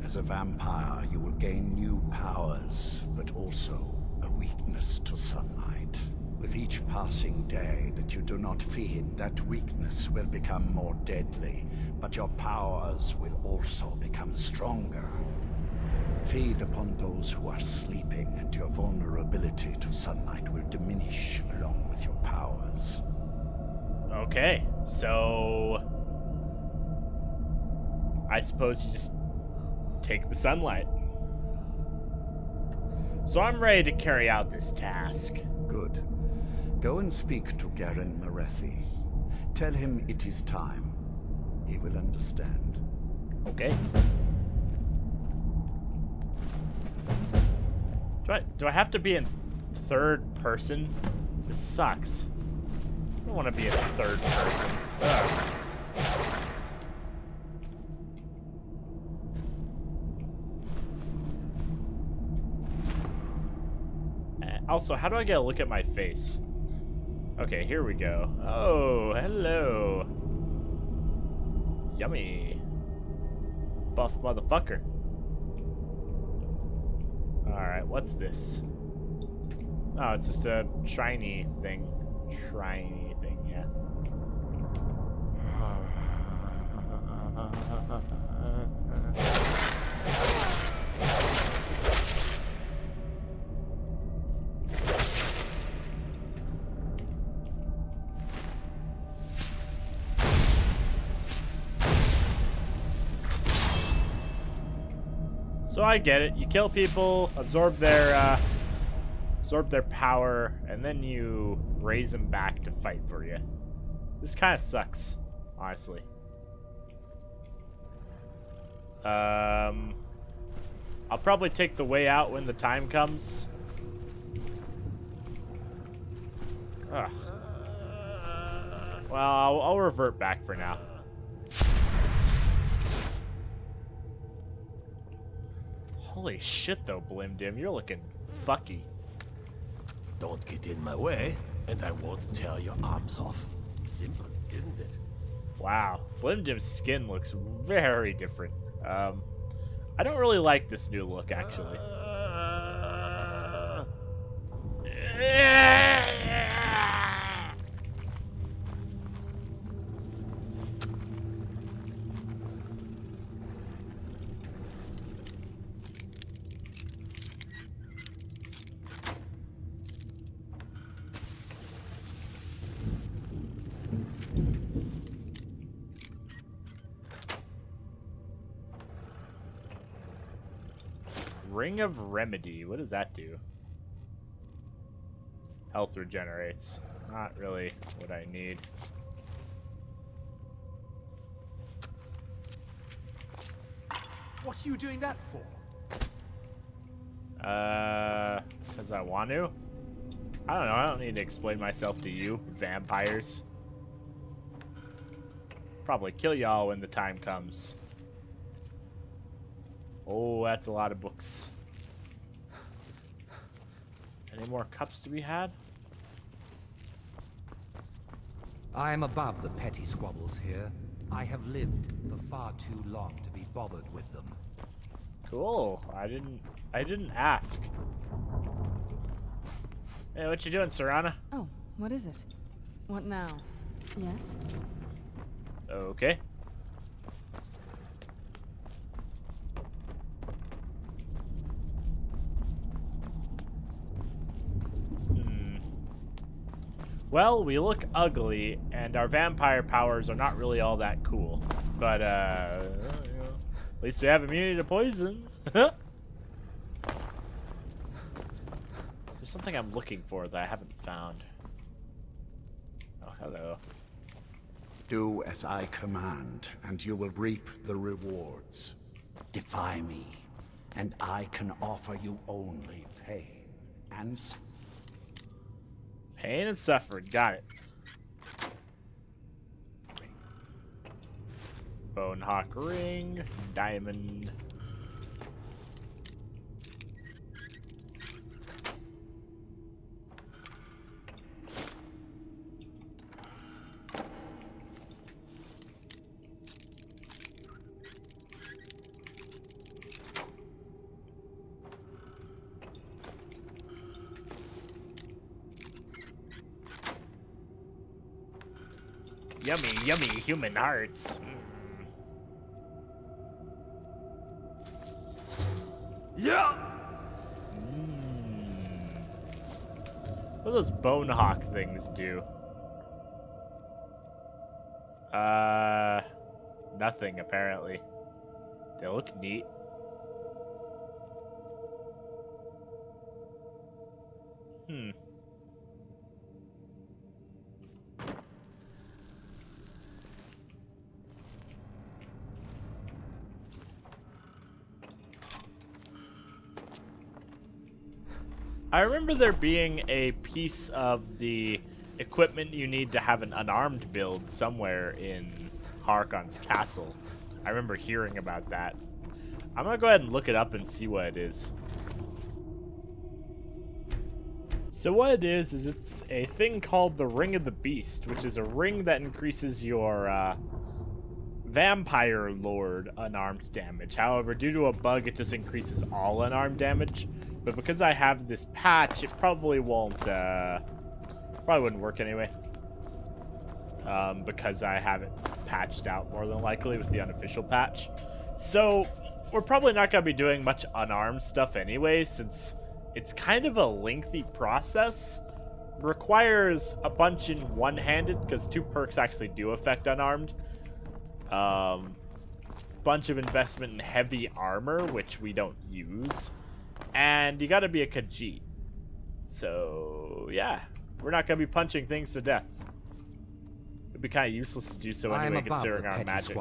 As a vampire, you will gain new powers, but also a weakness to sunlight. With each passing day that you do not feed, that weakness will become more deadly, but your powers will also become stronger. Feed upon those who are sleeping, and your vulnerability to sunlight will diminish along with your powers. Okay, so I suppose you just take the sunlight. So I'm ready to carry out this task. Good. Go and speak to Garen Marethi. Tell him it is time. He will understand. Okay. Do I have to be in third person? This sucks. don't want to be a third person. Ugh. Also, how do I get a look at my face? Okay, here we go. Oh, hello. Yummy. Buff motherfucker. Alright, what's this? Oh, it's just a shiny thing. Shiny thing, yeah. So I get it. You kill people, absorb their power, and then you raise them back to fight for you. This kind of sucks, honestly. I'll probably take the way out when the time comes. Ugh. Well, I'll revert back for now. Holy shit, though, Blim-Dim, you're looking fucky. Don't get in my way, and I won't tear your arms off. Simple, isn't it? Wow, Blim-Dim's skin looks very different. I don't really like this new look, actually. Ring of Remedy. What does that do? Health regenerates. Not really what I need. What are you doing that for? Because I want to? I don't know. I don't need to explain myself to you, vampires. Probably kill y'all when the time comes. Oh, that's a lot of books. Any more cups to be had? I am above the petty squabbles here. I have lived for far too long to be bothered with them. Cool. I didn't ask. Hey, what you doing, Serana? Oh, what is it? What now? Yes? Okay. Well, we look ugly, and our vampire powers are not really all that cool. But, at least we have immunity to poison. There's something I'm looking for that I haven't found. Oh, hello. Do as I command, and you will reap the rewards. Defy me, and I can offer you only pain and Pain and suffering. Got it. Bone Hawk ring. Diamond. Yummy, yummy human hearts. Yeah. What do those bone hawk things do? Nothing apparently. They look neat. I remember there being a piece of the equipment you need to have an unarmed build somewhere in Harkon's castle. I remember hearing about that. I'm gonna go ahead and look it up and see what it is. So what it is it's a thing called the Ring of the Beast, which is a ring that increases your Vampire Lord unarmed damage. However, due to a bug, it just increases all unarmed damage. But because I have this patch, it probably won't, probably wouldn't work anyway. Because I have it patched out more than likely with the unofficial patch. So, we're probably not going to be doing much unarmed stuff anyway, since it's kind of a lengthy process. Requires a bunch in one-handed, because 2 perks actually do affect unarmed. Bunch of investment in heavy armor, which we don't use. And you gotta be a Khajiit. So, yeah. We're not gonna be punching things to death. It'd be kind of useless to do so anyway, considering our magic.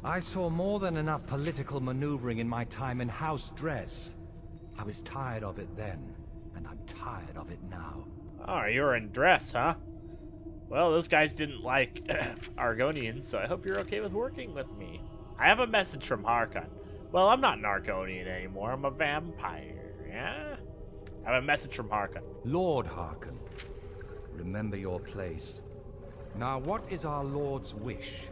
I saw more than enough political maneuvering in my time in House Dress. I was tired of it then, and I'm tired of it now. Oh, you're in Dress, huh? Well, those guys didn't like Argonians, so I hope you're okay with working with me. I have a message from Harkon. Well, I'm not an Argonian anymore, I'm a vampire, yeah? I have a message from Harkon. Lord Harkon, remember your place. Now, what is our Lord's wish?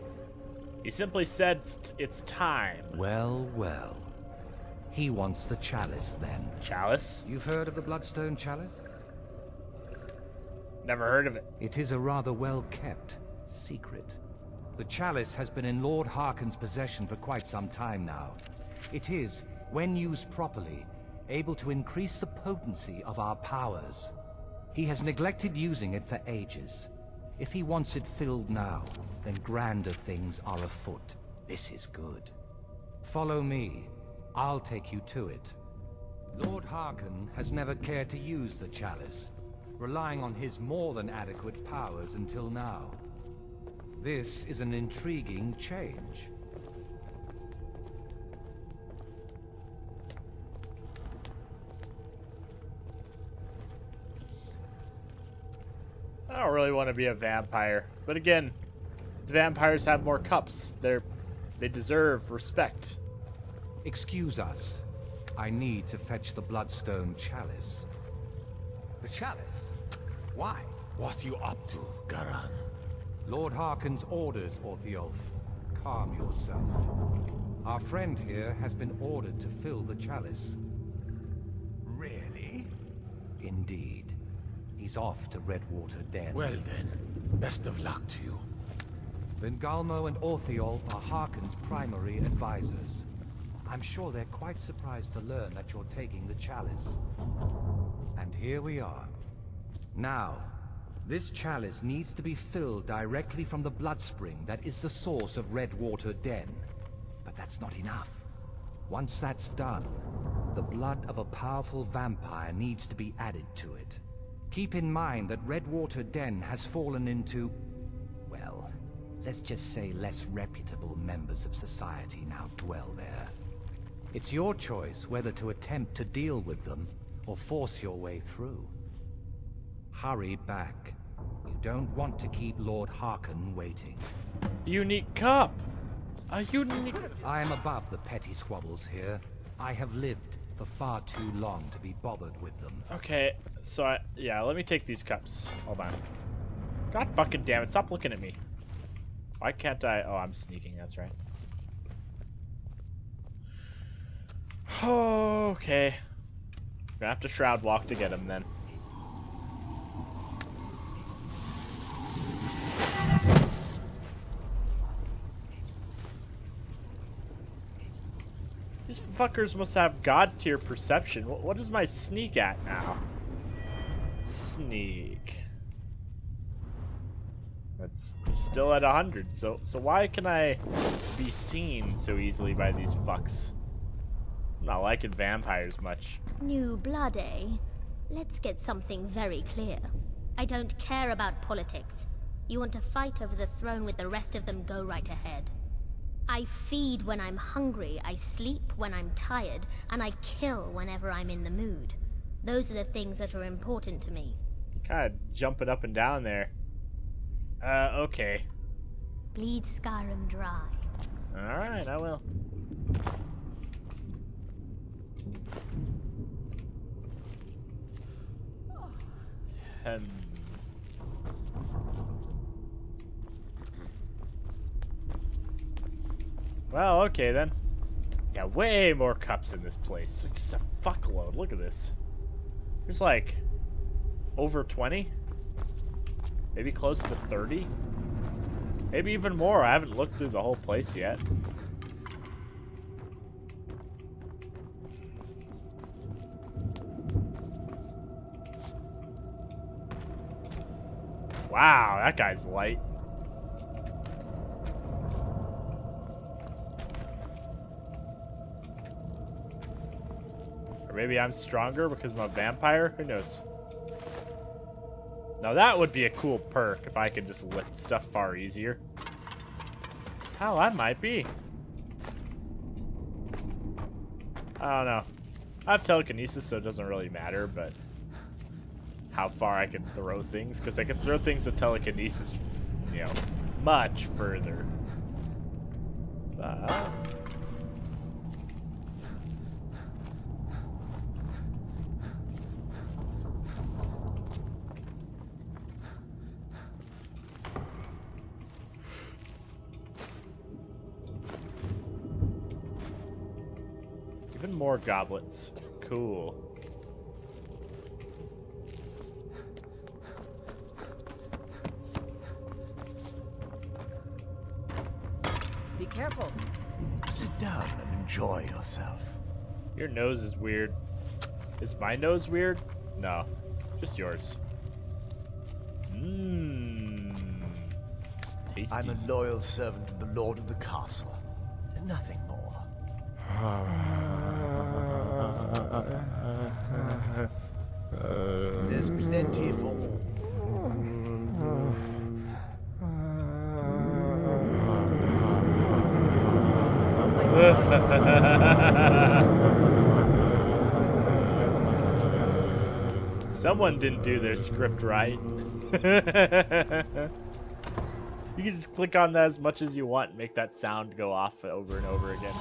He simply said it's time. Well, well. He wants the chalice, then. Chalice? You've heard of the Bloodstone Chalice? Never heard of it. It is a rather well-kept secret. The chalice has been in Lord Harkon's possession for quite some time now. It is, when used properly, able to increase the potency of our powers. He has neglected using it for ages. If he wants it filled now, then grander things are afoot. This is good. Follow me. I'll take you to it. Lord Harkon has never cared to use the chalice, relying on his more than adequate powers until now. This is an intriguing change. I don't really want to be a vampire, but again, the vampires have more cups. They deserve respect. Excuse us. I need to fetch the Bloodstone Chalice. The chalice? Why? What you up to, Garan? Lord Harkon's orders, Orthiolf. Calm yourself. Our friend here has been ordered to fill the chalice. Really? Indeed. He's off to Redwater Den. Well then, best of luck to you. Vengalmo and Orthiolf are Harkon's primary advisors. I'm sure they're quite surprised to learn that you're taking the chalice. And here we are. Now, this chalice needs to be filled directly from the blood spring that is the source of Redwater Den. But that's not enough. Once that's done, the blood of a powerful vampire needs to be added to it. Keep in mind that Redwater Den has fallen into, well, let's just say less reputable members of society now dwell there. It's your choice whether to attempt to deal with them or force your way through. Hurry back. You don't want to keep Lord Harkon waiting. Unique cup! A unique... I am above the petty squabbles here. I have lived for far too long to be bothered with them. Okay, so yeah, let me take these cups. Hold on. God fucking damn it, stop looking at me. Why can't I? Oh, I'm sneaking, that's right. Okay. Gonna have to Shroud Walk to get him then. These fuckers must have god tier perception. What is my sneak at now? Sneak. That's still at 100. So why can I be seen so easily by these fucks? I'm not liking vampires much. New blood, eh? Let's get something very clear. I don't care about politics. You want to fight over the throne with the rest of them, go right ahead. I feed when I'm hungry, I sleep when I'm tired, and I kill whenever I'm in the mood. Those are the things that are important to me. Kind of jumping up and down there. Okay. Bleed Skyrim dry. Alright, I will. Well, okay then. Yeah, way more cups in this place. Just a fuckload. Look at this. There's like over 20? Maybe close to 30? Maybe even more. I haven't looked through the whole place yet. Wow, that guy's light. Or maybe I'm stronger because I'm a vampire? Who knows? Now that would be a cool perk if I could just lift stuff far easier. Hell, that might be. I don't know. I have telekinesis, so it doesn't really matter, but how far I can throw things, because I can throw things with telekinesis, you know, much further. Even more goblets. Cool. Be careful. Sit down and enjoy yourself. Your nose is weird. Is my nose weird? No. Just yours. Mmm. Tasty. I'm a loyal servant of the Lord of the Castle. Nothing more. There's plenty for all. Someone didn't do their script right. You can just click on that as much as you want and make that sound go off over and over again.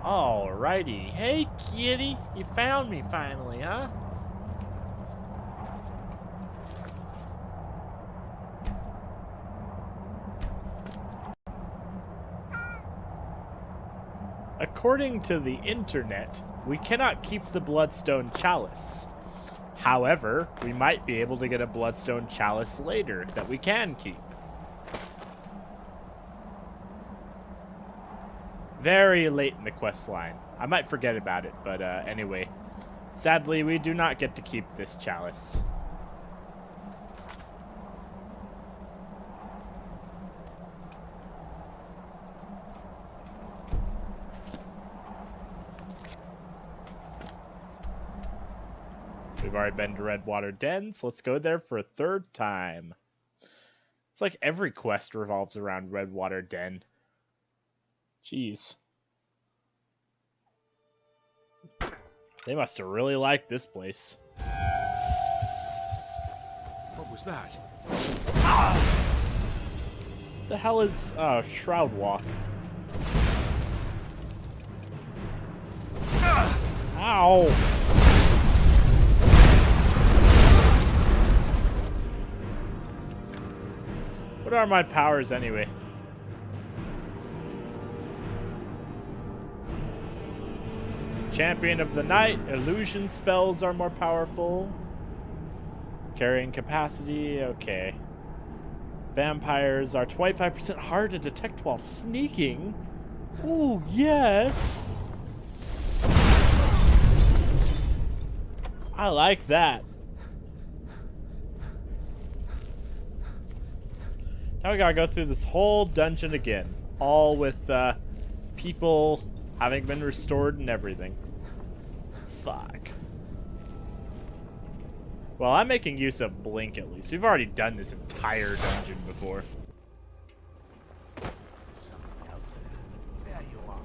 Alrighty. Hey, kitty. You found me finally, huh? According to the internet, we cannot keep the Bloodstone Chalice. However, we might be able to get a Bloodstone Chalice later that we can keep. Very late in the quest line. I might forget about it, but anyway. Sadly, we do not get to keep this chalice. We've already been to Redwater Den, so let's go there for a third time. It's like every quest revolves around Redwater Den. Jeez. They must have really liked this place. What was that? The hell is Shroud Walk? Ow! What are my powers anyway? Champion of the Night, illusion spells are more powerful. Carrying capacity, okay. Vampires are 25% hard to detect while sneaking. Ooh, yes! I like that. Now we gotta go through this whole dungeon again. All with people having been restored and everything. Fuck. Well, I'm making use of Blink at least. We've already done this entire dungeon before. Something out there. There you are.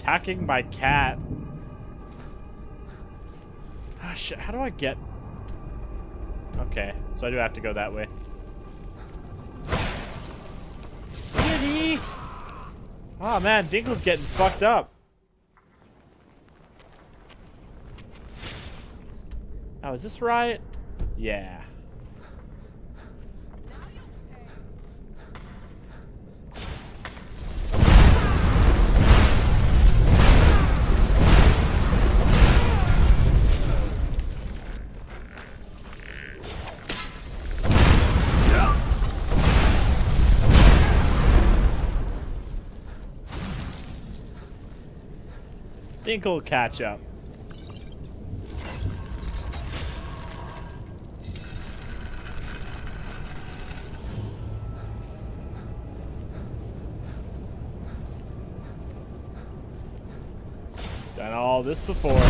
attacking my cat. Ah, shit, how do I get... Okay, so I do have to go that way. Kitty! Oh man, Dinkle's getting fucked up. Oh, is this right? Yeah. Dinkle will catch up. Done all this before.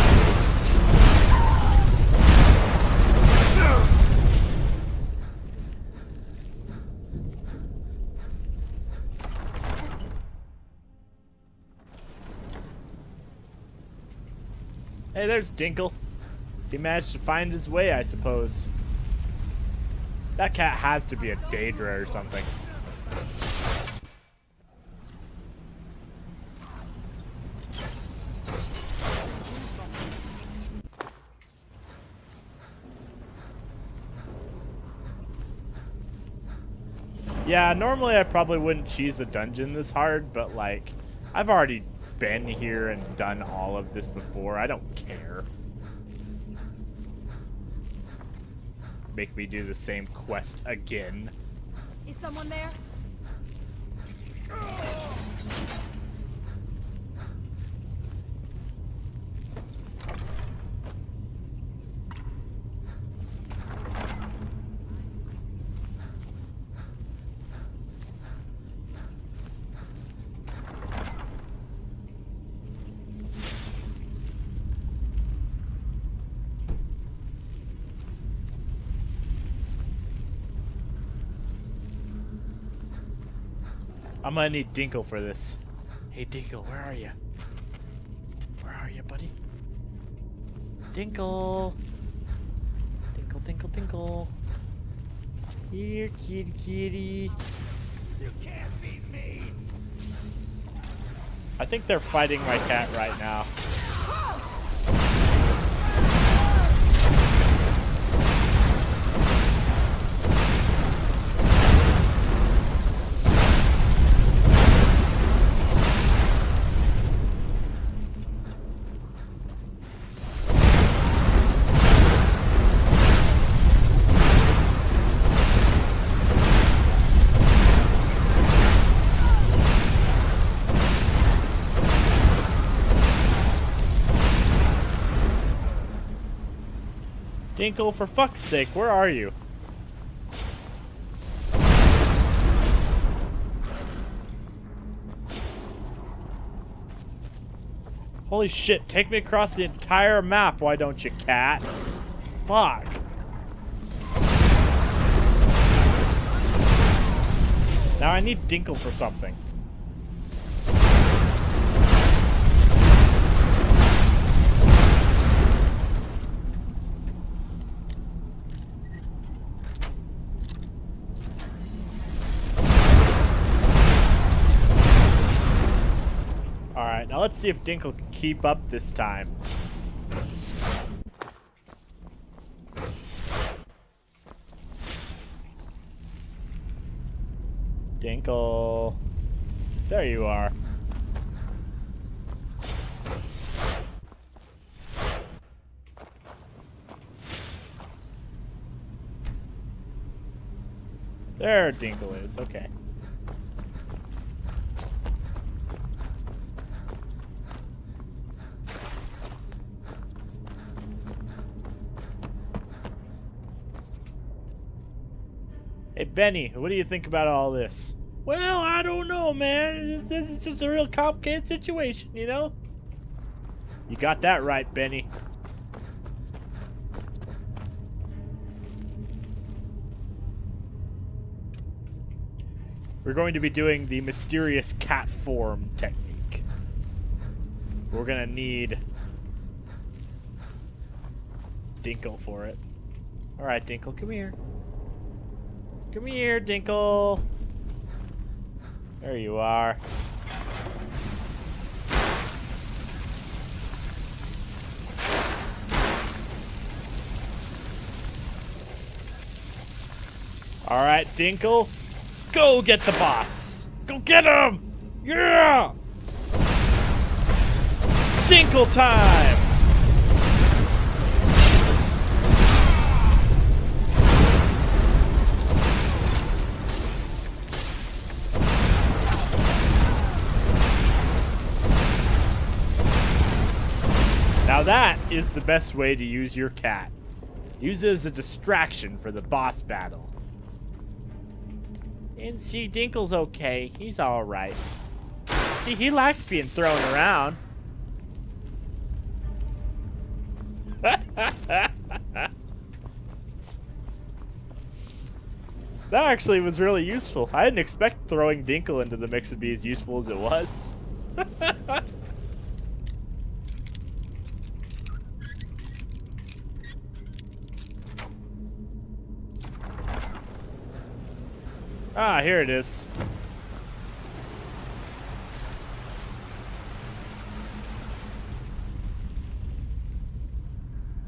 Hey, there's Dinkle. He managed to find his way, I suppose. That cat has to be a Daedra or something. Yeah, normally I probably wouldn't cheese a dungeon this hard, but like, I've already been here and done all of this before. I don't care. Make me do the same quest again. Is someone there? I'm gonna need Dinkle for this. Hey Dinkle, where are you? Where are you, buddy? Dinkle! Dinkle, Dinkle, Dinkle. Here, kitty, kitty. You can't beat me. I think they're fighting my cat right now. Dinkle, for fuck's sake, where are you? Holy shit, take me across the entire map, why don't you, cat? Fuck. Now I need Dinkle for something. Alright, now let's see if Dinkle can keep up this time. Dinkle. There you are. There Dinkle is, okay. Hey Benny, what do you think about all this? Well, I don't know, man. This is just a real complicated situation, you know? You got that right, Benny. We're going to be doing the mysterious cat form technique. We're gonna need Dinkle for it. Alright, Dinkle, come here. Come here, Dinkle. There you are. Alright, Dinkle. Go get the boss. Go get him! Yeah! Dinkle time! Now that is the best way to use your cat. Use it as a distraction for the boss battle. And see, Dinkle's okay. He's alright. See, he likes being thrown around. That actually was really useful. I didn't expect throwing Dinkle into the mix would be as useful as it was. Ah, here it is.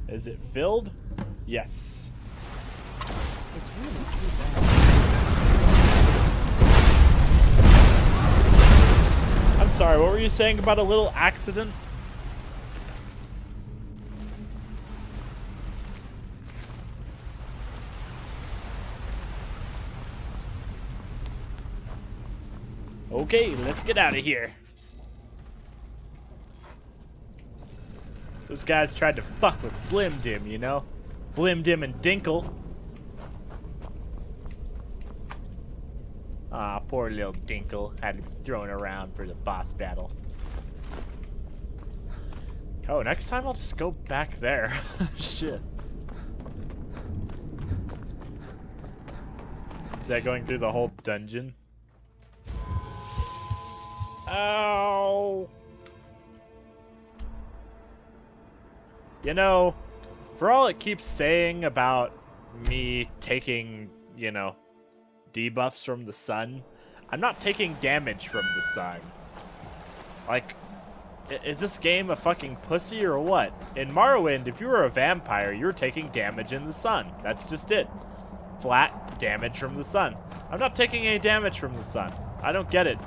Is it filled? Yes. It's really too bad. I'm sorry, what were you saying about a little accident? Okay, let's get out of here. Those guys tried to fuck with Blim-Dim, you know? Blim-Dim and Dinkle. Ah, poor little Dinkle had to be thrown around for the boss battle. Oh, next time I'll just go back there. Shit. Is that going through the whole dungeon? Ow! You know, for all it keeps saying about me taking, you know, debuffs from the sun, I'm not taking damage from the sun. Like, is this game a fucking pussy or what? In Morrowind, if you were a vampire, you were taking damage in the sun. That's just it. Flat damage from the sun. I'm not taking any damage from the sun. I don't get it.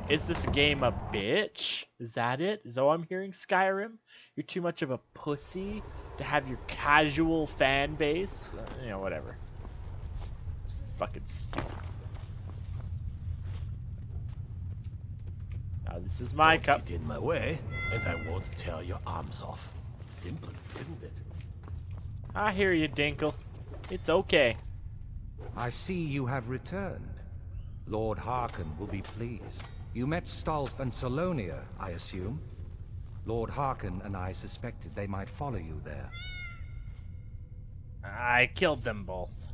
Is this game a bitch? Is that it? Is that what I'm hearing, Skyrim? You're too much of a pussy to have your casual fan base? You know, whatever. It's fucking stupid. Now, this is my cup. Get in my way, and I won't tear your arms off. Simple, isn't it? I hear you, Dinkle. It's okay. I see you have returned. Lord Harkon will be pleased. You met Stolf and Salonia, I assume? Lord Harkon and I suspected they might follow you there. I killed them both.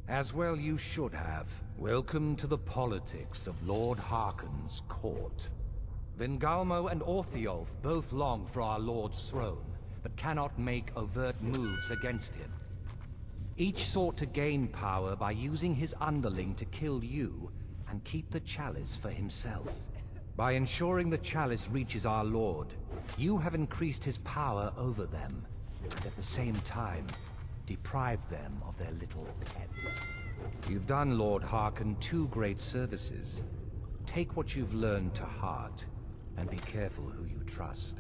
As well you should have. Welcome to the politics of Lord Harkon's court. Vingalmo and Orthiolf both long for our Lord's throne, but cannot make overt moves against him. Each sought to gain power by using his underling to kill you and keep the chalice for himself. By ensuring the chalice reaches our Lord, you have increased his power over them, and at the same time, deprived them of their little pets. You've done Lord Harkon 2 great services. Take what you've learned to heart, and be careful who you trust.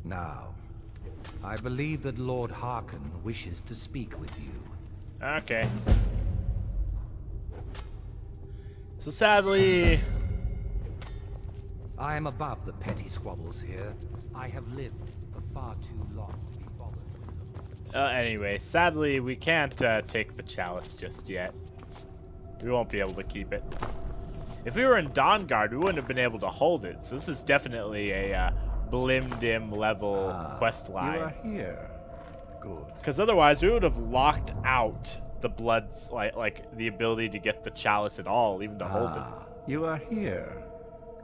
Now, I believe that Lord Harkon wishes to speak with you. Okay. So sadly... I am above the petty squabbles here. I have lived for far too long to be bothered with them. Anyway, sadly we can't take the chalice just yet. We won't be able to keep it. If we were in Dawnguard, we wouldn't have been able to hold it. So this is definitely a Blim-Dim level quest line. You are here. Good. Because otherwise we would have locked out the blood's like the ability to get the chalice at all, even to hold it. You are here.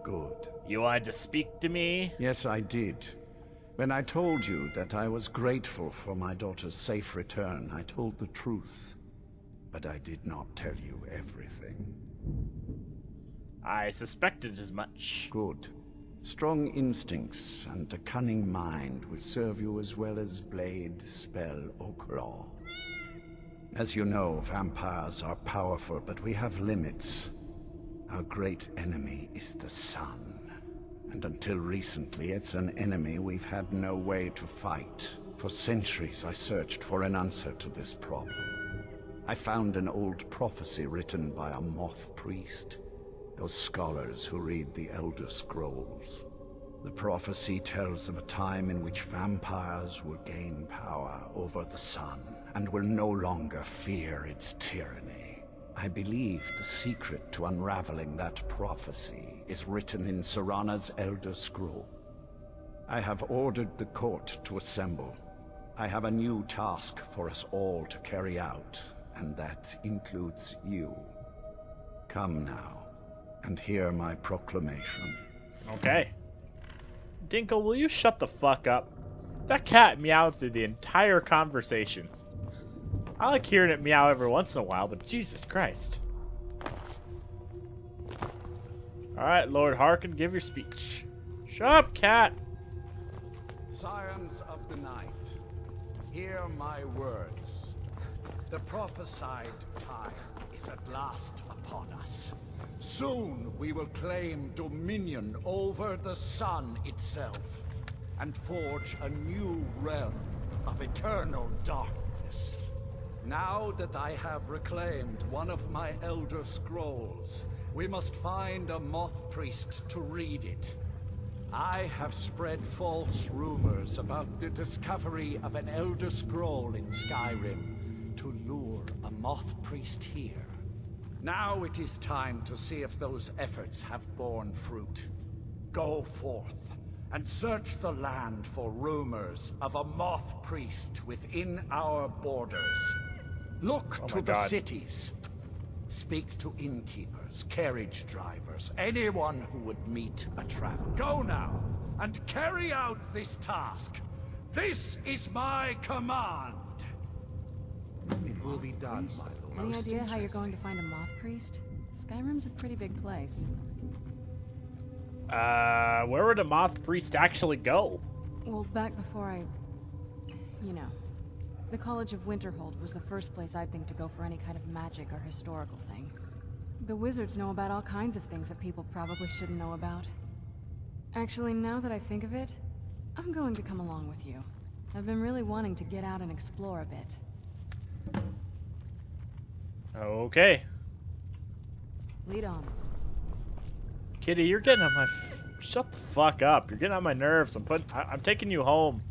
Good. You wanted to speak to me? Yes, I did. When I told you that I was grateful for my daughter's safe return, I told the truth. But I did not tell you everything. I suspected as much. Good. Strong instincts and a cunning mind will serve you as well as blade, spell, or claw. As you know, vampires are powerful, but we have limits. Our great enemy is the sun. And until recently, it's an enemy we've had no way to fight. For centuries, I searched for an answer to this problem. I found an old prophecy written by a moth priest. Those scholars who read the Elder Scrolls. The prophecy tells of a time in which vampires will gain power over the sun and will no longer fear its tyranny. I believe the secret to unraveling that prophecy is written in Serana's Elder Scroll. I have ordered the court to assemble. I have a new task for us all to carry out, and that includes you. Come now, and hear my proclamation. Okay. Dinkle, will you shut the fuck up? That cat meowed through the entire conversation. I like hearing it meow every once in a while, but Jesus Christ. Alright, Lord Harkon, give your speech. Shut up, cat! Scions of the night, hear my words. The prophesied time is at last upon us. Soon we will claim dominion over the sun itself, and forge a new realm of eternal darkness. Now that I have reclaimed one of my Elder Scrolls, we must find a moth priest to read it. I have spread false rumors about the discovery of an Elder Scroll in Skyrim to lure a moth priest here. Now it is time to see if those efforts have borne fruit. Go forth and search the land for rumors of a moth priest within our borders. Look to the cities. Speak to innkeepers, carriage drivers, anyone who would meet a traveler. Go now and carry out this task. This is my command. It will be done, my lord. Any idea how you're going to find a moth priest? Skyrim's a pretty big place. Where would a moth priest actually go? Well, back before you know. The College of Winterhold was the first place I'd think to go for any kind of magic or historical thing. The wizards know about all kinds of things that people probably shouldn't know about. Actually, now that I think of it, I'm going to come along with you. I've been really wanting to get out and explore a bit. Okay. Lead on. Kitty, you're getting on my... Shut the fuck up. You're getting on my nerves. I'm taking you home.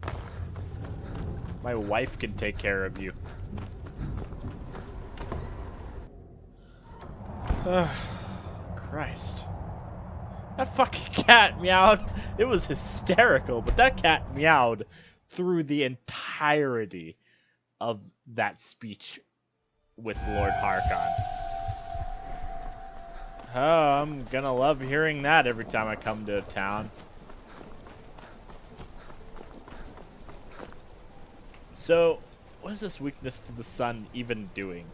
My wife can take care of you. Christ. That fucking cat meowed. It was hysterical, but that cat meowed through the entirety of that speech with Lord Harkon. Oh, I'm gonna love hearing that every time I come to a town. So, what is this weakness to the sun even doing?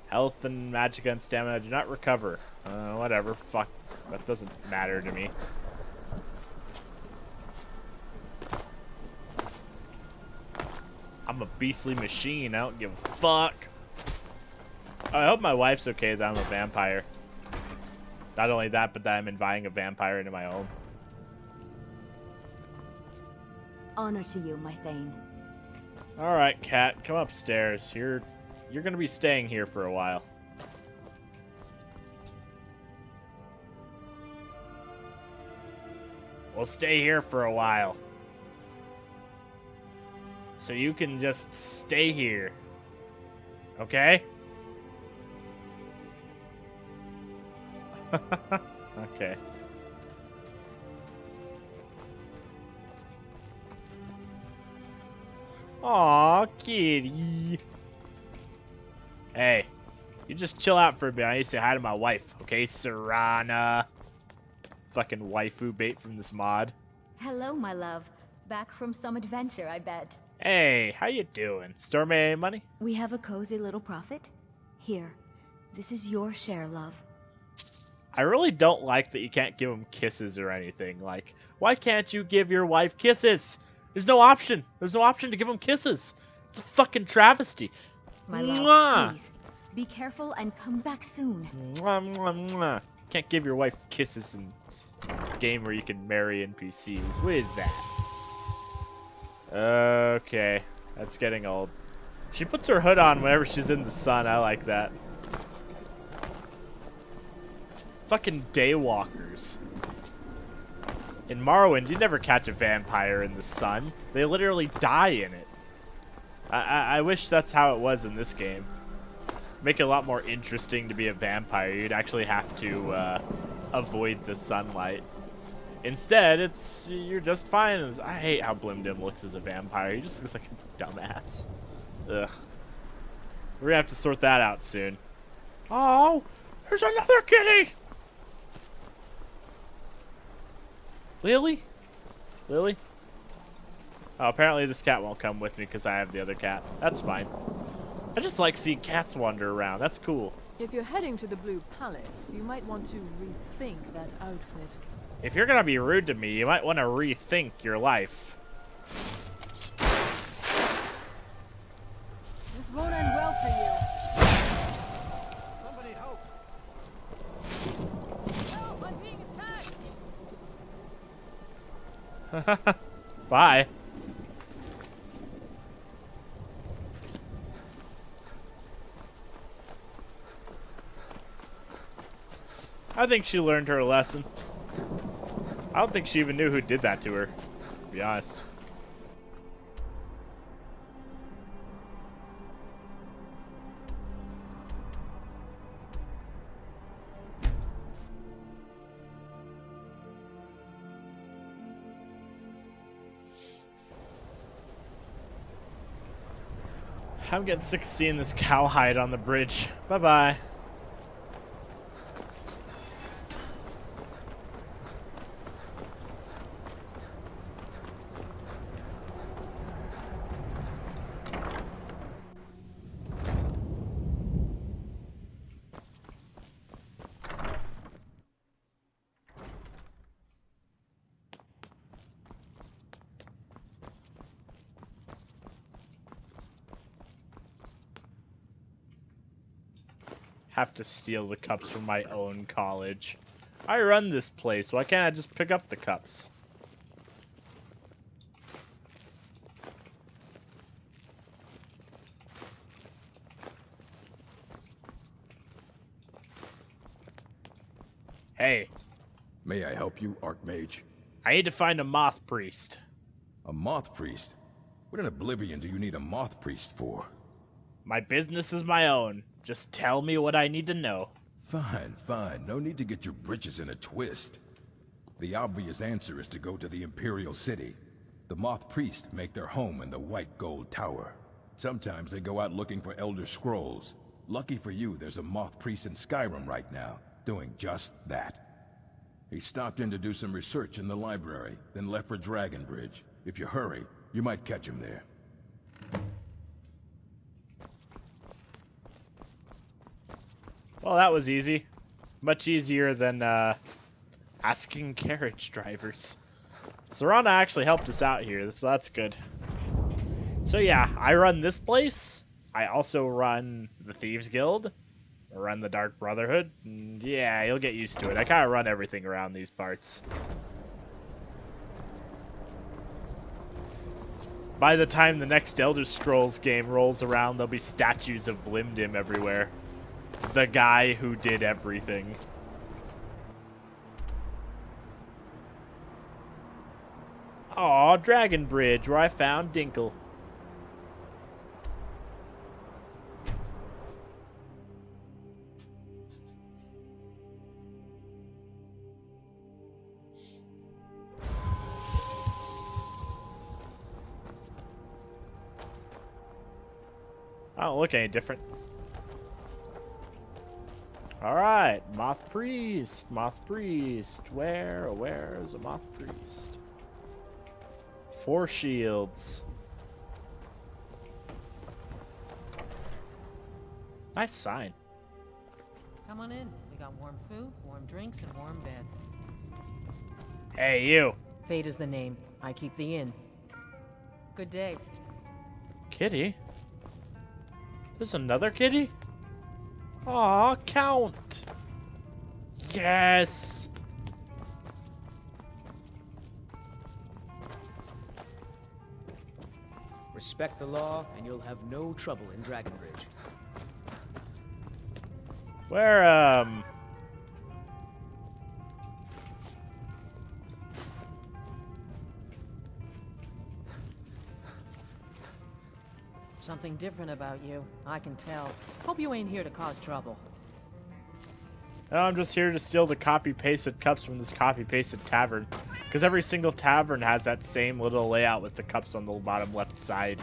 Health and magicka and stamina do not recover. Whatever, fuck. That doesn't matter to me. I'm a beastly machine, I don't give a fuck. I hope my wife's okay that I'm a vampire. Not only that, but that I'm inviting a vampire into my home. Honor to you, my Thane. Alright, cat, come upstairs. You're gonna be staying here for a while. We'll stay here for a while. So you can just stay here. Okay? Okay. Aw, kitty. Hey, you just chill out for a bit. I need to say hi to my wife, okay, Serana? Fucking waifu bait from this mod. Hello, my love. Back from some adventure, I bet. Hey, how you doing? Stormy any money? We have a cozy little profit. Here, this is your share, love. I really don't like that you can't give them kisses or anything. Like, why can't you give your wife kisses? There's no option. There's no option to give them kisses. It's a fucking travesty. My love, Mwah! please. Be careful and come back soon. Mwah, mwah, mwah. Can't give your wife kisses in a game where you can marry NPCs. What is that? Okay, that's getting old. She puts her hood on whenever she's in the sun. I like that. Fucking daywalkers. In Morrowind, you never catch a vampire in the sun. They literally die in it. I wish that's how it was in this game. Make it a lot more interesting to be a vampire. You'd actually have to avoid the sunlight. Instead, you're just fine. I hate how Blim-Dim looks as a vampire. He just looks like a dumbass. Ugh. We're gonna have to sort that out soon. Oh, there's another kitty! Lily? Lily? Oh, apparently this cat won't come with me because I have the other cat. That's fine. I just like seeing cats wander around. That's cool. If you're heading to the Blue Palace, you might want to rethink that outfit. If you're gonna be rude to me, you might want to rethink your life. This won't end well for you. Somebody help! Help! I'm being attacked! Bye. I think she learned her lesson. I don't think she even knew who did that to her, to be honest. I'm getting sick of seeing this cowhide on the bridge. Bye-bye. Have to steal the cups from my own college. I run this place, why can't I just pick up the cups? Hey. May I help you, Archmage? I need to find a moth priest. A moth priest? What in Oblivion do you need a moth priest for? My business is my own. Just tell me what I need to know. Fine, fine. No need to get your britches in a twist. The obvious answer is to go to the Imperial City. The moth priests make their home in the White Gold Tower. Sometimes they go out looking for Elder Scrolls. Lucky for you, there's a moth priest in Skyrim right now, doing just that. He stopped in to do some research in the library, then left for Dragonbridge. If you hurry, you might catch him there. Well, that was easy. Much easier than asking carriage drivers. Serana actually helped us out here, so that's good. So yeah, I run this place. I also run the Thieves Guild. I run the Dark Brotherhood. And yeah, you'll get used to it. I kind of run everything around these parts. By the time the next Elder Scrolls game rolls around, there'll be statues of Blim-Dim everywhere. The guy who did everything. Aw, Dragon Bridge, where I found Dinkle. I don't look any different. Alright, Moth Priest. Moth Priest. Where's a Moth Priest? 4 shields. Nice sign. Come on in. We got warm food, warm drinks, and warm beds. Hey, you. Fate is the name. I keep the inn. Good day. Kitty? There's another kitty? Aw, Count! Yes! Respect the law, and you'll have no trouble in Dragonbridge. Where, Something different about you. I can tell. Hope you ain't here to cause trouble. No, I'm just here to steal the copy-pasted cups from this copy-pasted tavern. Because every single tavern has that same little layout with the cups on the bottom left side.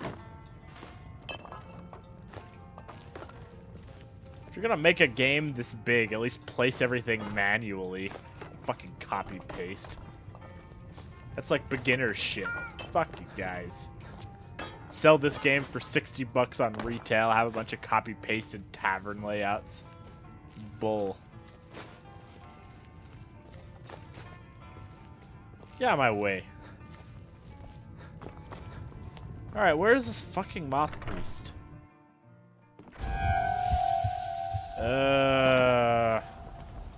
If you're gonna make a game this big, at least place everything manually. Fucking copy-paste. That's like beginner shit. Fuck you guys. Sell this game for 60 bucks on retail, have a bunch of copy-pasted tavern layouts. Bull. Get out of my way. Alright, where is this fucking Moth Priest?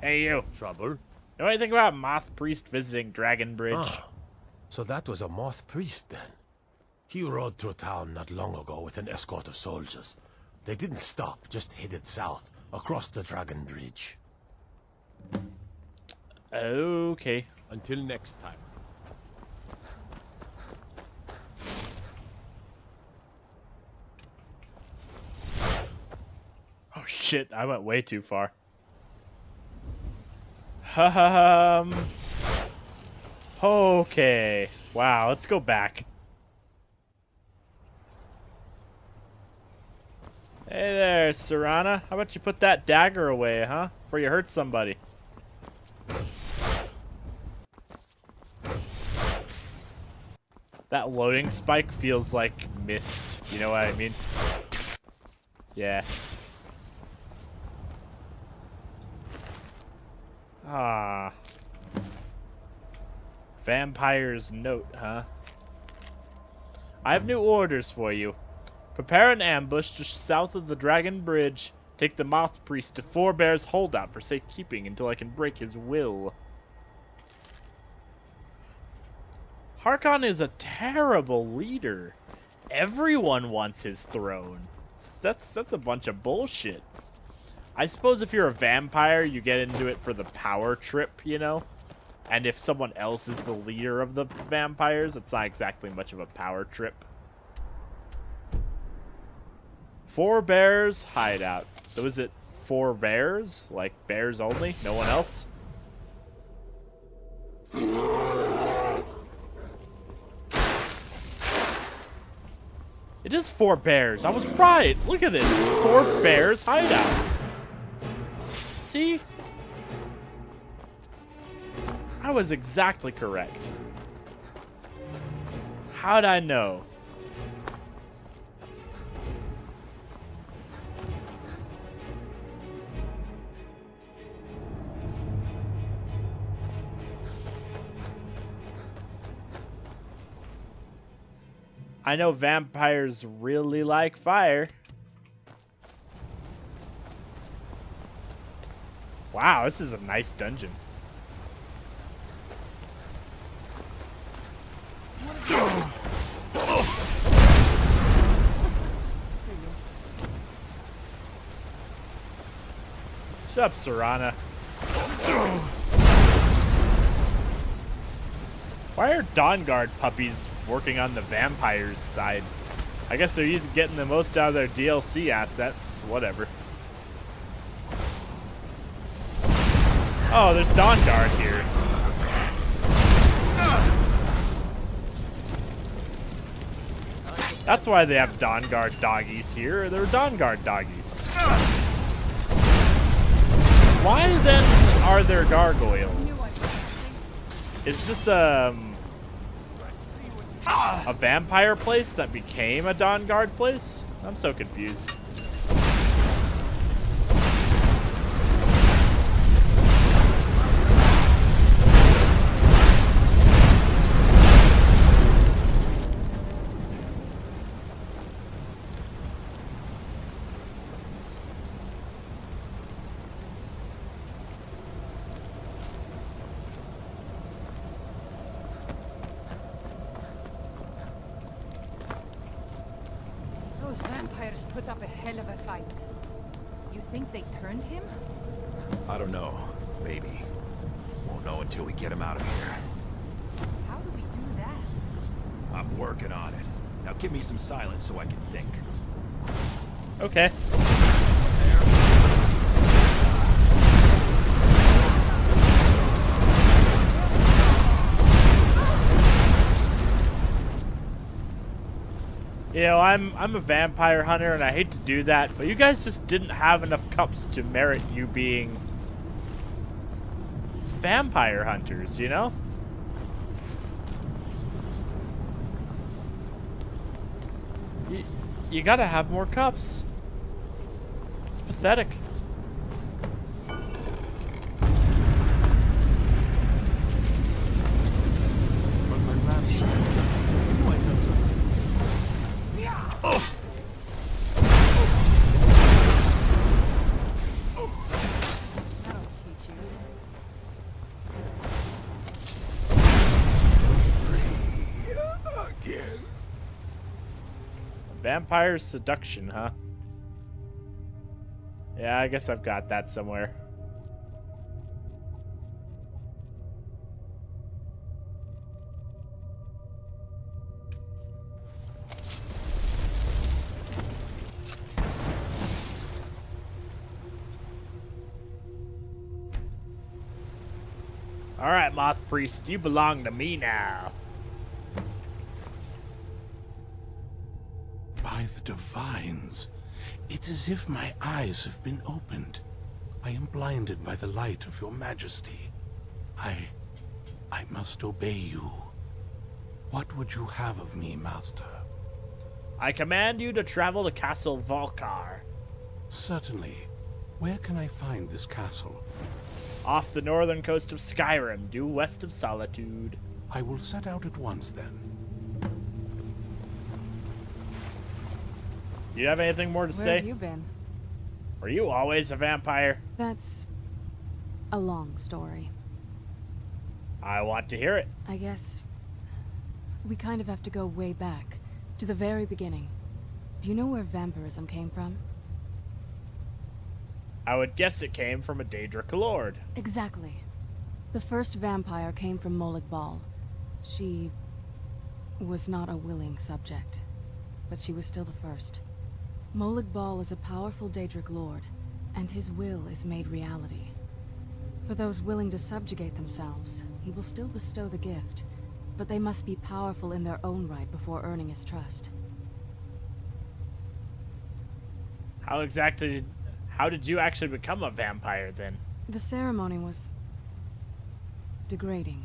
Hey you. Trouble? Know anything about Moth Priest visiting Dragonbridge? Ah, so that was a Moth Priest then. He rode through town not long ago with an escort of soldiers. They didn't stop, just headed south, across the Dragon Bridge. Okay. Until next time. Oh shit, I went way too far. Okay. Wow, let's go back. Hey there, Serana. How about you put that dagger away, huh? Before you hurt somebody. That loading spike feels like mist. You know what I mean? Yeah. Ah. Vampire's note, huh? I have new orders for you. Prepare an ambush just south of the Dragon Bridge. Take the Moth Priest to Four Bears Holdout for safekeeping until I can break his will. Harkon is a terrible leader. Everyone wants his throne. That's a bunch of bullshit. I suppose if you're a vampire, you get into it for the power trip, you know? And if someone else is the leader of the vampires, it's not exactly much of a power trip. Four Bears Hideout. So is it 4 bears? Like bears only? No one else? It is 4 bears. I was right. Look at this. It's 4 Bears Hideout. See? I was exactly correct. How'd I know? I know vampires really like fire. Wow, this is a nice dungeon. Shut up, Serana. Why are Dawnguard puppies working on the vampires' side? I guess they're getting the most out of their DLC assets. Whatever. Oh, there's Dawnguard here. That's why they have Dawnguard doggies here. They're Dawnguard doggies. Why then are there gargoyles? Is this a vampire place that became a Dawn Guard place? I'm so confused. Those vampires put up a hell of a fight. You think they turned him? I don't know. Maybe. Won't know until we get him out of here. How do we do that? I'm working on it. Now give me some silence so I can think. Okay. You know, I'm a vampire hunter, and I hate to do that, but you guys just didn't have enough cups to merit you being vampire hunters, you know? You gotta have more cups. It's pathetic. Vampire seduction, huh? Yeah, I guess I've got that somewhere. Alright, Moth Priest, you belong to me now. By the divines, it's as if my eyes have been opened. I am blinded by the light of your majesty. I must obey you. What would you have of me, master? I command you to travel to Castle Volkar. Certainly. Where can I find this castle? Off the northern coast of Skyrim, due west of Solitude. I will set out at once then. You have anything more to say? Where have you been? Were you always a vampire? That's a long story. I want to hear it. I guess we kind of have to go way back, to the very beginning. Do you know where vampirism came from? I would guess it came from a Daedric lord. Exactly. The first vampire came from Molag Bal. She was not a willing subject, but she was still the first. Molag Bal is a powerful Daedric lord, and his will is made reality. For those willing to subjugate themselves, he will still bestow the gift, but they must be powerful in their own right before earning his trust. How did you actually become a vampire then? The ceremony was degrading.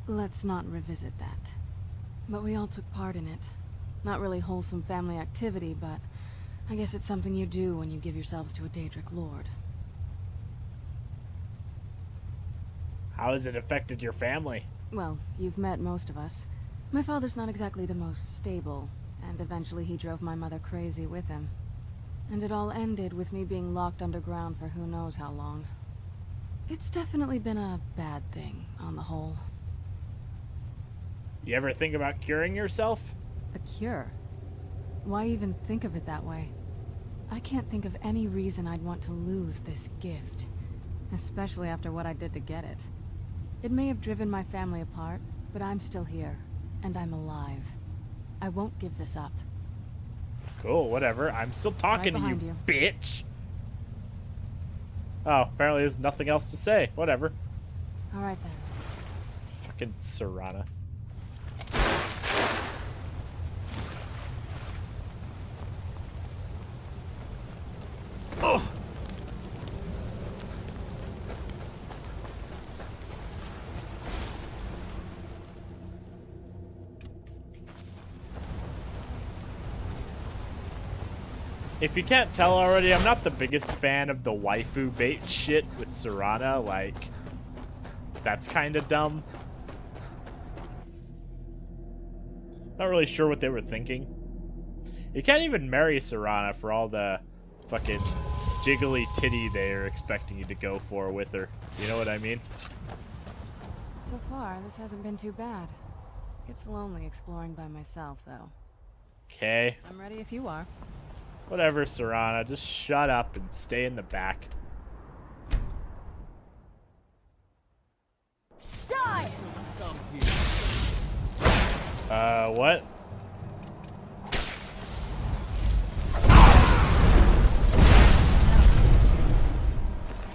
Let's not revisit that. But we all took part in it. Not really wholesome family activity, but I guess it's something you do when you give yourselves to a Daedric lord. How has it affected your family? Well, you've met most of us. My father's not exactly the most stable, and eventually he drove my mother crazy with him. And it all ended with me being locked underground for who knows how long. It's definitely been a bad thing, on the whole. You ever think about curing yourself? A cure? Why even think of it that way? I can't think of any reason I'd want to lose this gift. Especially after what I did to get it. It may have driven my family apart, but I'm still here. And I'm alive. I won't give this up. Cool, whatever. I'm still talking Right to you, behind bitch! Oh, apparently there's nothing else to say. Whatever. Alright then. Fucking Serana. If you can't tell already, I'm not the biggest fan of the waifu bait shit with Serana. Like, that's kind of dumb. Not really sure what they were thinking. You can't even marry Serana for all the fucking jiggly titty they're expecting you to go for with her. You know what I mean? So far, this hasn't been too bad. It's lonely exploring by myself, though. Okay. I'm ready if you are. Whatever, Serana. Just shut up and stay in the back. Die! What?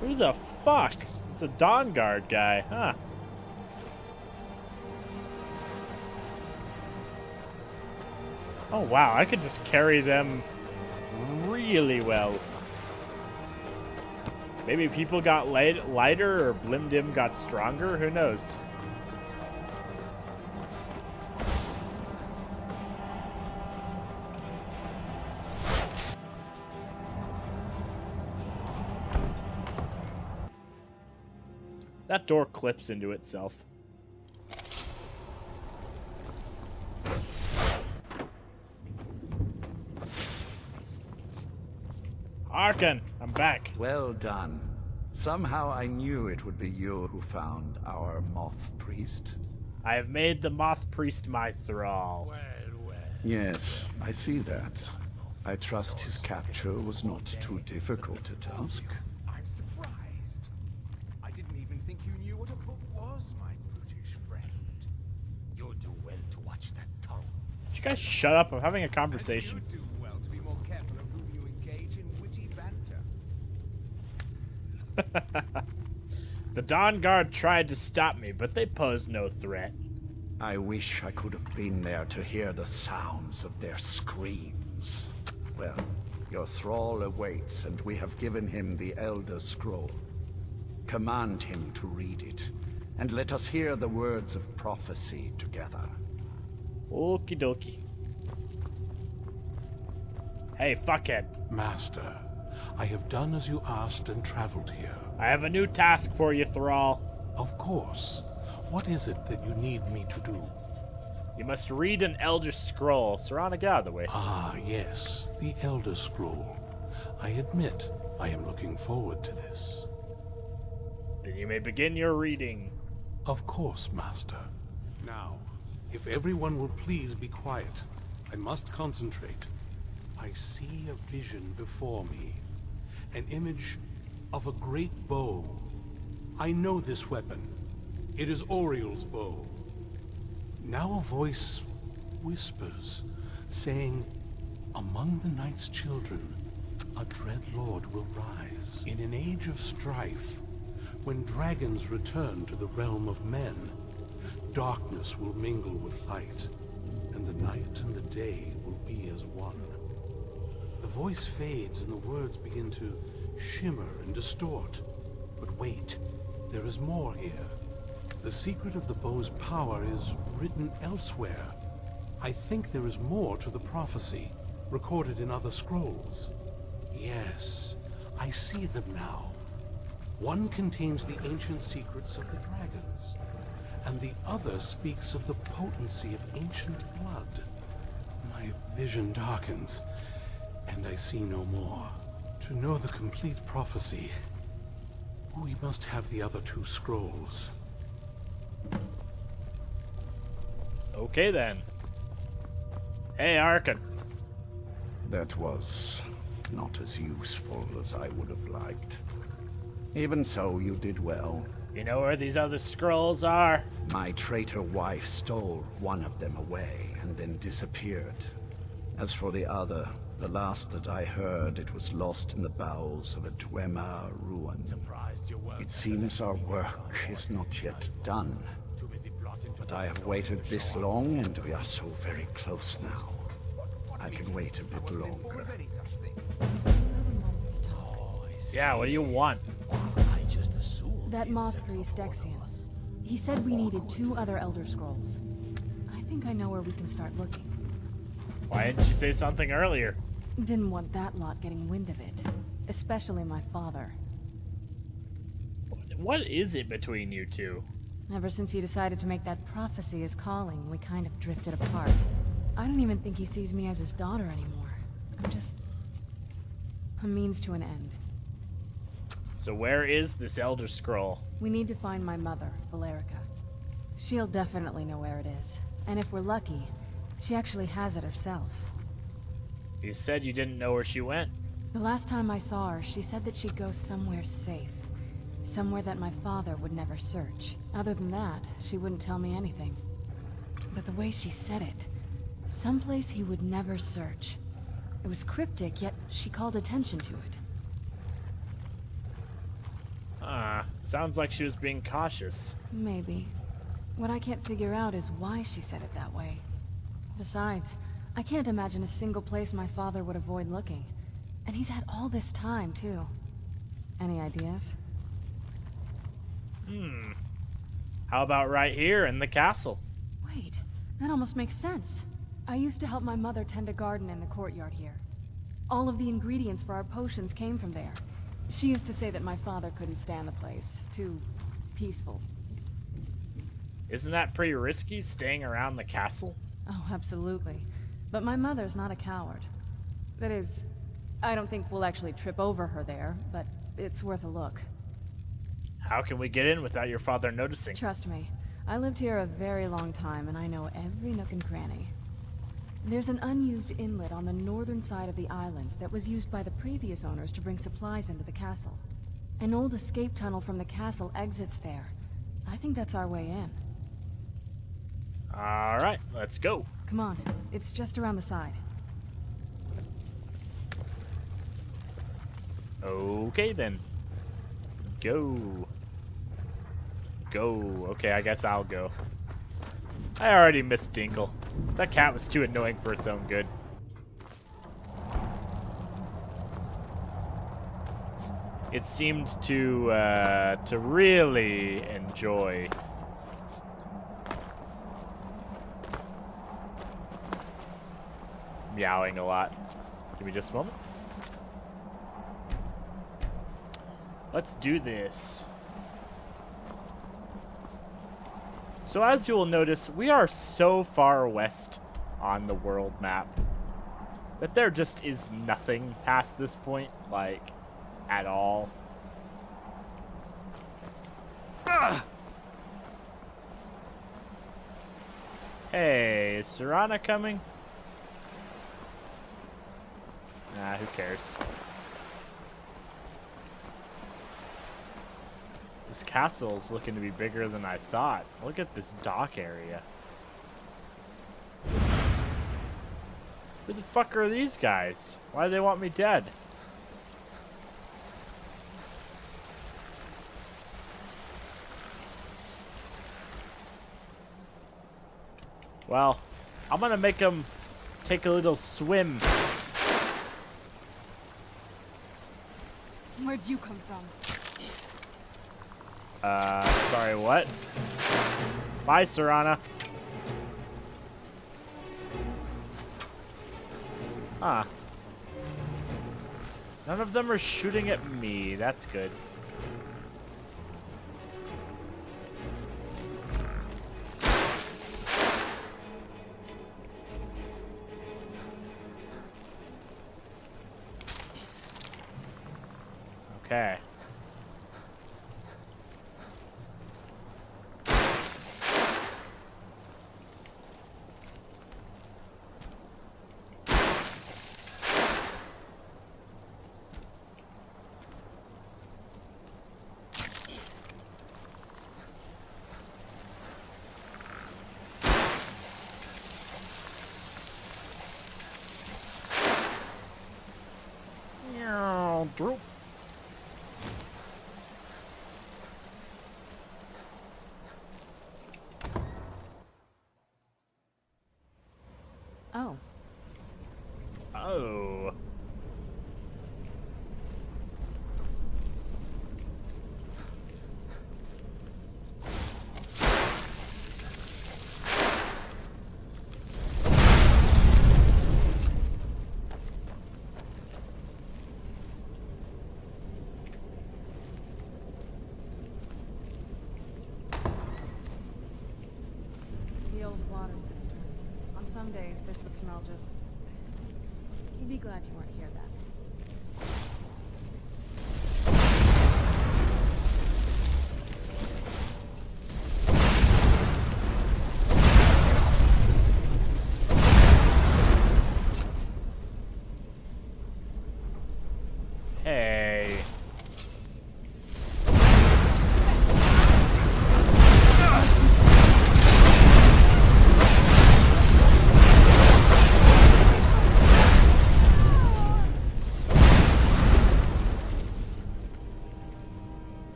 Who the fuck? It's a Dawn Guard guy, huh? Oh wow, I could just carry them really well. Maybe people got lighter or Blim-Dim got stronger, who knows? That door clips into itself. Arkan, I'm back. Well done. Somehow I knew it would be you who found our moth priest. I have made the moth priest my thrall. Yes, I see that. I trust his capture was not too difficult a task. I'm surprised. I didn't even think you knew what a book was, my brutish friend. You'll do well to watch that tongue. Would you guys shut up? I'm having a conversation. You do well to be more careful of whom you engage in witty banter. The Dawn Guard tried to stop me, but they posed no threat. I wish I could have been there to hear the sounds of their screams. Well, your thrall awaits, and we have given him the Elder Scroll. Command him to read it, and let us hear the words of prophecy together. Okie dokie. Hey, fuckhead. Master, I have done as you asked and traveled here. I have a new task for you, thrall. Of course. What is it that you need me to do? You must read an Elder Scroll. Serana, get out of the way. Ah, yes, the Elder Scroll. I admit, I am looking forward to this. Then you may begin your reading. Of course, Master. Now, if everyone will please be quiet, I must concentrate. I see a vision before me. An image of a great bow. I know this weapon. It is Oriel's bow. Now a voice whispers, saying, among the night's children, a dread lord will rise. In an age of strife, when dragons return to the realm of men, darkness will mingle with light, and the night and the day will be as one. The voice fades and the words begin to shimmer and distort. But wait, there is more here. The secret of the bow's power is written elsewhere. I think there is more to the prophecy, recorded in other scrolls. Yes, I see them now. One contains the ancient secrets of the dragons, and the other speaks of the potency of ancient blood. My vision darkens, and I see no more. To know the complete prophecy, we must have the other two scrolls. Okay then. Hey, Arkan. That was not as useful as I would have liked. Even so, you did well. You know where these other scrolls are? My traitor wife stole one of them away and then disappeared. As for the other, the last that I heard, it was lost in the bowels of a Dwemer ruin. It seems our work is not yet done. But I have waited this long, and we are so very close now. I can wait a bit longer. Yeah, what do you want? That moth priest, Dexian. He said we needed 2 other Elder Scrolls. I think I know where we can start looking. Why didn't you say something earlier? Didn't want that lot getting wind of it. Especially my father. What is it between you two? Ever since he decided to make that prophecy his calling, we kind of drifted apart. I don't even think he sees me as his daughter anymore. I'm just a means to an end. So where is this Elder Scroll? We need to find my mother, Valerica. She'll definitely know where it is. And if we're lucky, she actually has it herself. You said you didn't know where she went. The last time I saw her, she said that she'd go somewhere safe. Somewhere that my father would never search. Other than that, she wouldn't tell me anything. But the way she said it, someplace he would never search. It was cryptic, yet she called attention to it. Sounds like she was being cautious. Maybe. What I can't figure out is why she said it that way. Besides, I can't imagine a single place my father would avoid looking. And he's had all this time, too. Any ideas? How about right here in the castle? Wait, that almost makes sense. I used to help my mother tend a garden in the courtyard here. All of the ingredients for our potions came from there. She used to say that my father couldn't stand the place. Too peaceful. Isn't that pretty risky, staying around the castle? Oh, absolutely. But my mother's not a coward. That is, I don't think we'll actually trip over her there, but it's worth a look. How can we get in without your father noticing? Trust me, I lived here a very long time and I know every nook and cranny. There's an unused inlet on the northern side of the island that was used by the previous owners to bring supplies into the castle. An old escape tunnel from the castle exits there. I think that's our way in. Alright, let's go. Come on, it's just around the side. Okay then. Go. Go. Okay, I guess I'll go. I already missed Dinkle. That cat was too annoying for its own good. It seemed to really enjoy meowing a lot. Give me just a moment. Let's do this. So as you will notice, we are so far west on the world map that there just is nothing past this point, like, at all. Ugh. Hey, is Serana coming? Nah, who cares? This castle is looking to be bigger than I thought. Look at this dock area. Who the fuck are these guys? Why do they want me dead? Well, I'm gonna make them take a little swim. Where'd you come from? Sorry, what? Bye, Serana. Huh. None of them are shooting at me. That's good. Okay. old water cistern. On some days, this would smell just... You'd be glad you weren't here then. Hey.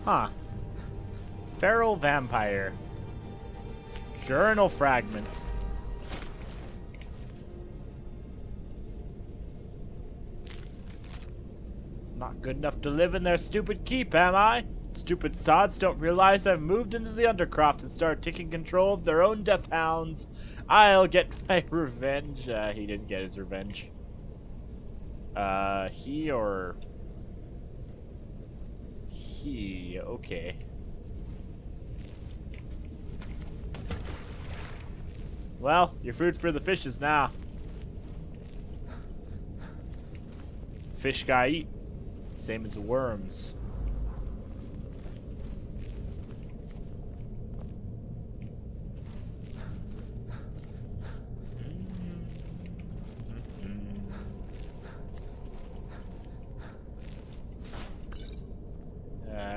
Huh. Feral vampire. Journal fragment. Not good enough to live in their stupid keep, am I? Stupid sods don't realize I've moved into the Undercroft and started taking control of their own death hounds. I'll get my revenge. He didn't get his revenge. He or... He, okay. Well, you're food for the fishes now. Fish guy eat. Same as worms.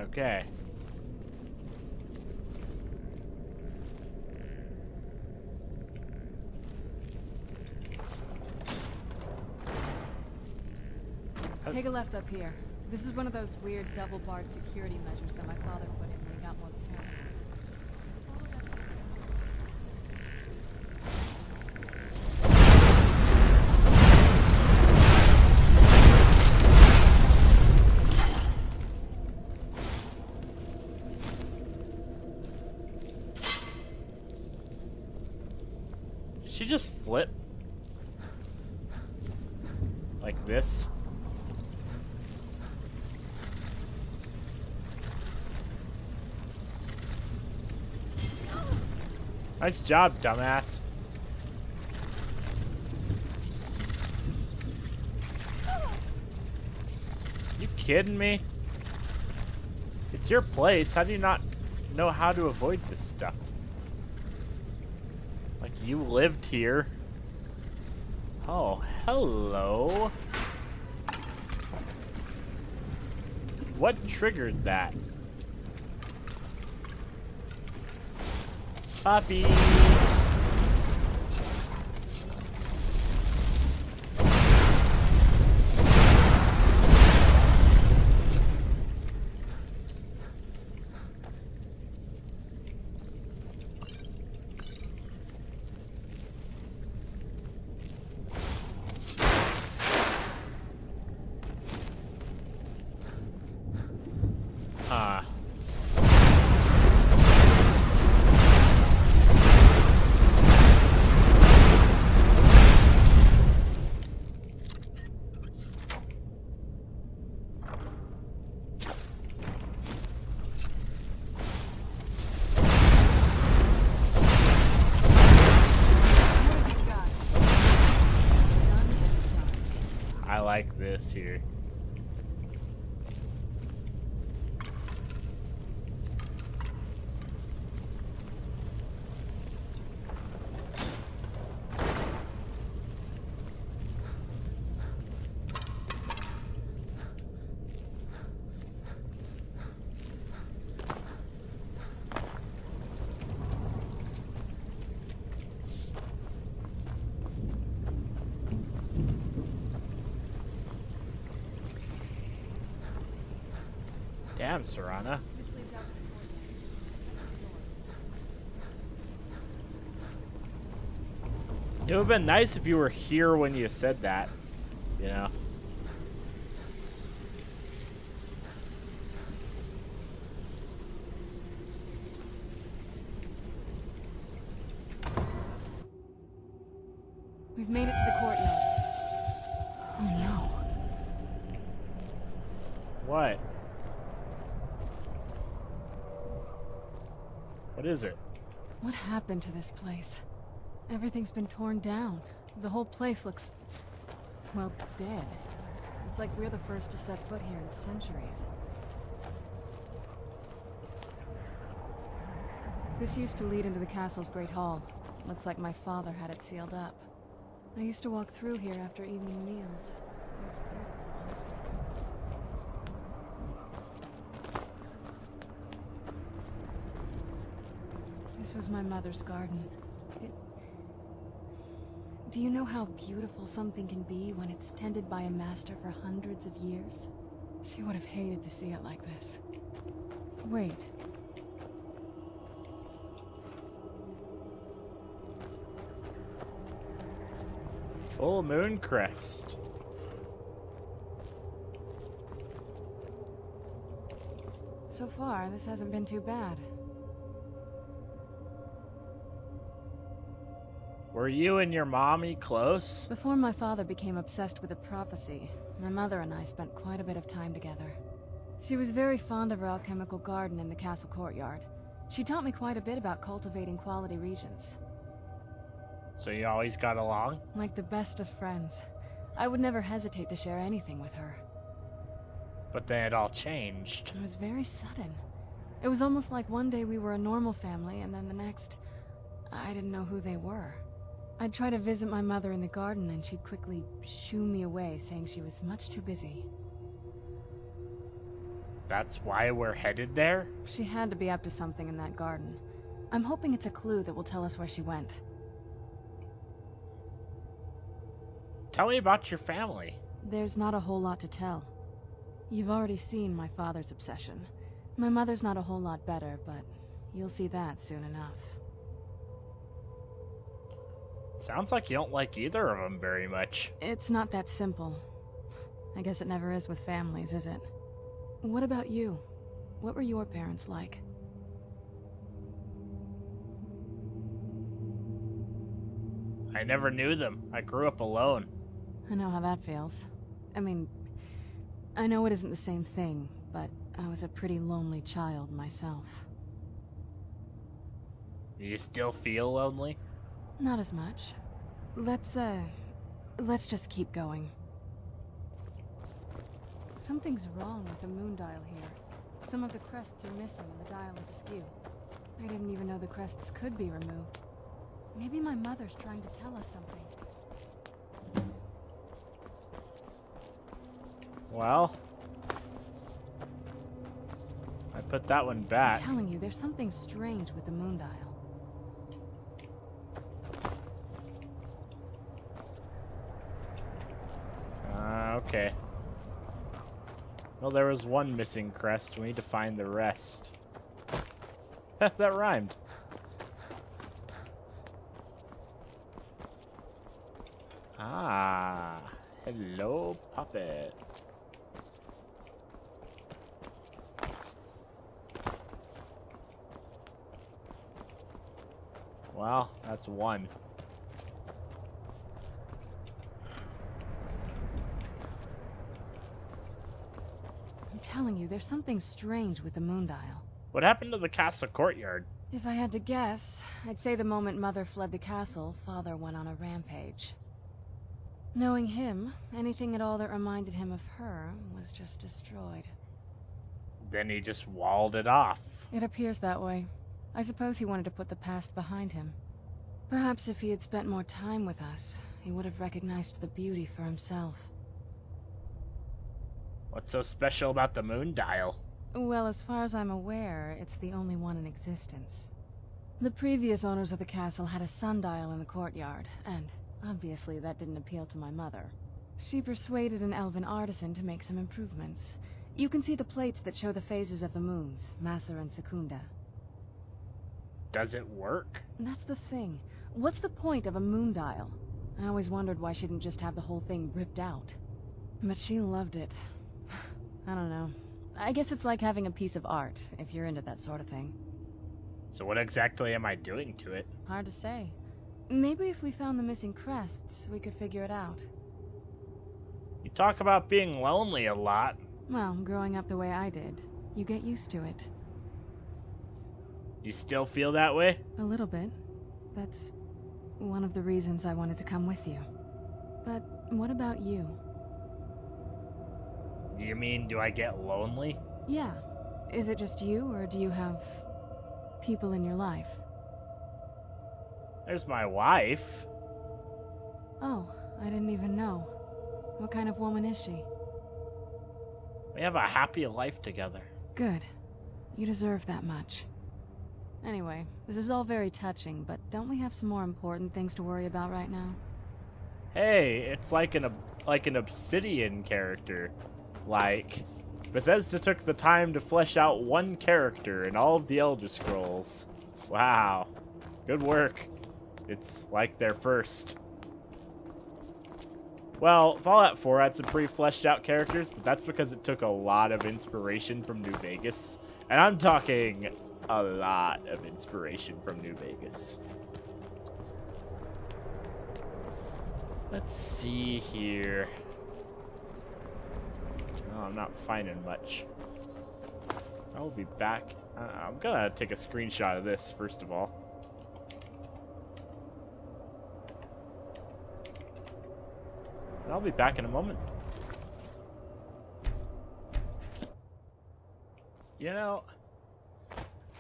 Okay. Take a left up here. This is one of those weird double-barred security measures that my father put in when he got more paranoid. Did she just flip? Like this? Nice job, dumbass. You kidding me? It's your place. How do you not know how to avoid this stuff? Like, you lived here. Oh, hello. What triggered that? Puppy. Huh. I like this here. Damn, Serana. It would have been nice if you were here when you said that, you know? We've made it to the courtyard. Oh no. What? What is it? What happened to this place? Everything's been torn down. The whole place looks, well, dead. It's like we're the first to set foot here in centuries. This used to lead into the castle's great hall. Looks like my father had it sealed up. I used to walk through here after evening meals. It was beautiful once. This was my mother's garden. Do you know how beautiful something can be when it's tended by a master for hundreds of years? She would have hated to see it like this. Wait. Full moon crest. So far, this hasn't been too bad. Were you and your mommy close? Before my father became obsessed with a prophecy, my mother and I spent quite a bit of time together. She was very fond of her alchemical garden in the castle courtyard. She taught me quite a bit about cultivating quality regions. So you always got along? Like the best of friends. I would never hesitate to share anything with her. But then it all changed. It was very sudden. It was almost like one day we were a normal family, and then the next, I didn't know who they were. I'd try to visit my mother in the garden, and she'd quickly shoo me away, saying she was much too busy. That's why we're headed there? She had to be up to something in that garden. I'm hoping it's a clue that will tell us where she went. Tell me about your family. There's not a whole lot to tell. You've already seen my father's obsession. My mother's not a whole lot better, but you'll see that soon enough. Sounds like you don't like either of them very much. It's not that simple. I guess it never is with families, is it? What about you? What were your parents like? I never knew them. I grew up alone. I know how that feels. I mean, I know it isn't the same thing, but I was a pretty lonely child myself. You still feel lonely? Not as much. Let's just keep going. Something's wrong with the moon dial here. Some of the crests are missing and the dial is askew. I didn't even know the crests could be removed. Maybe my mother's trying to tell us something. Well, I put that one back. I'm telling you, there's something strange with the moon dial. Okay. Well, there was one missing crest. We need to find the rest. That rhymed. Ah, hello, puppet. Well, that's one. I'm telling you, there's something strange with the moon dial. What happened to the castle courtyard? If I had to guess, I'd say the moment Mother fled the castle, Father went on a rampage. Knowing him, anything at all that reminded him of her was just destroyed. Then he just walled it off. It appears that way. I suppose he wanted to put the past behind him. Perhaps if he had spent more time with us, he would have recognized the beauty for himself. What's so special about the moon dial? Well, as far as I'm aware, it's the only one in existence. The previous owners of the castle had a sundial in the courtyard, and obviously that didn't appeal to my mother. She persuaded an elven artisan to make some improvements. You can see the plates that show the phases of the moons, Maser and Secunda. Does it work? That's the thing. What's the point of a moon dial? I always wondered why she didn't just have the whole thing ripped out. But she loved it. I don't know. I guess it's like having a piece of art, if you're into that sort of thing. So what exactly am I doing to it? Hard to say. Maybe if we found the missing crests, we could figure it out. You talk about being lonely a lot. Well, growing up the way I did, you get used to it. You still feel that way? A little bit. That's one of the reasons I wanted to come with you. But what about you? You mean, do I get lonely? Yeah. Is it just you, or do you have people in your life? There's my wife. Oh, I didn't even know. What kind of woman is she? We have a happy life together. Good. You deserve that much. Anyway, this is all very touching, but don't we have some more important things to worry about right now? Hey, it's like an Obsidian character. Like, Bethesda took the time to flesh out one character in all of the Elder Scrolls. Wow. Good work. It's like their first. Well, Fallout 4 had some pretty fleshed out characters, but that's because it took a lot of inspiration from New Vegas. And I'm talking a lot of inspiration from New Vegas. Let's see here. Oh, I'm not finding much. I'll be back. I'm gonna take a screenshot of this first of all. I'll be back in a moment. You know,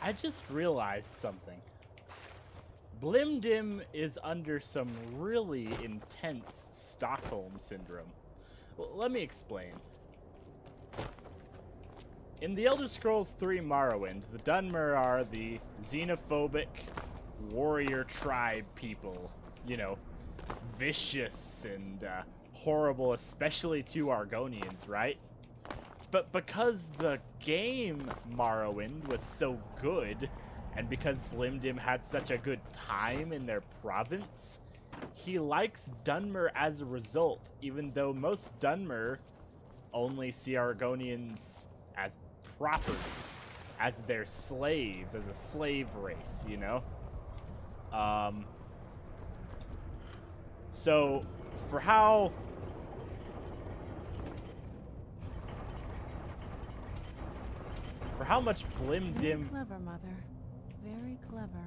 I just realized something. Blim-Dim is under some really intense Stockholm syndrome. Well, let me explain. In the Elder Scrolls 3 Morrowind, the Dunmer are the xenophobic warrior tribe people. You know, vicious and horrible, especially to Argonians, right? But because the game Morrowind was so good, and because Blim-Dim had such a good time in their province, he likes Dunmer as a result, even though most Dunmer only see Argonians as property, as their slaves, as a slave race, you know? So, for how much Blim-Dim... Very clever, Mother. Very clever.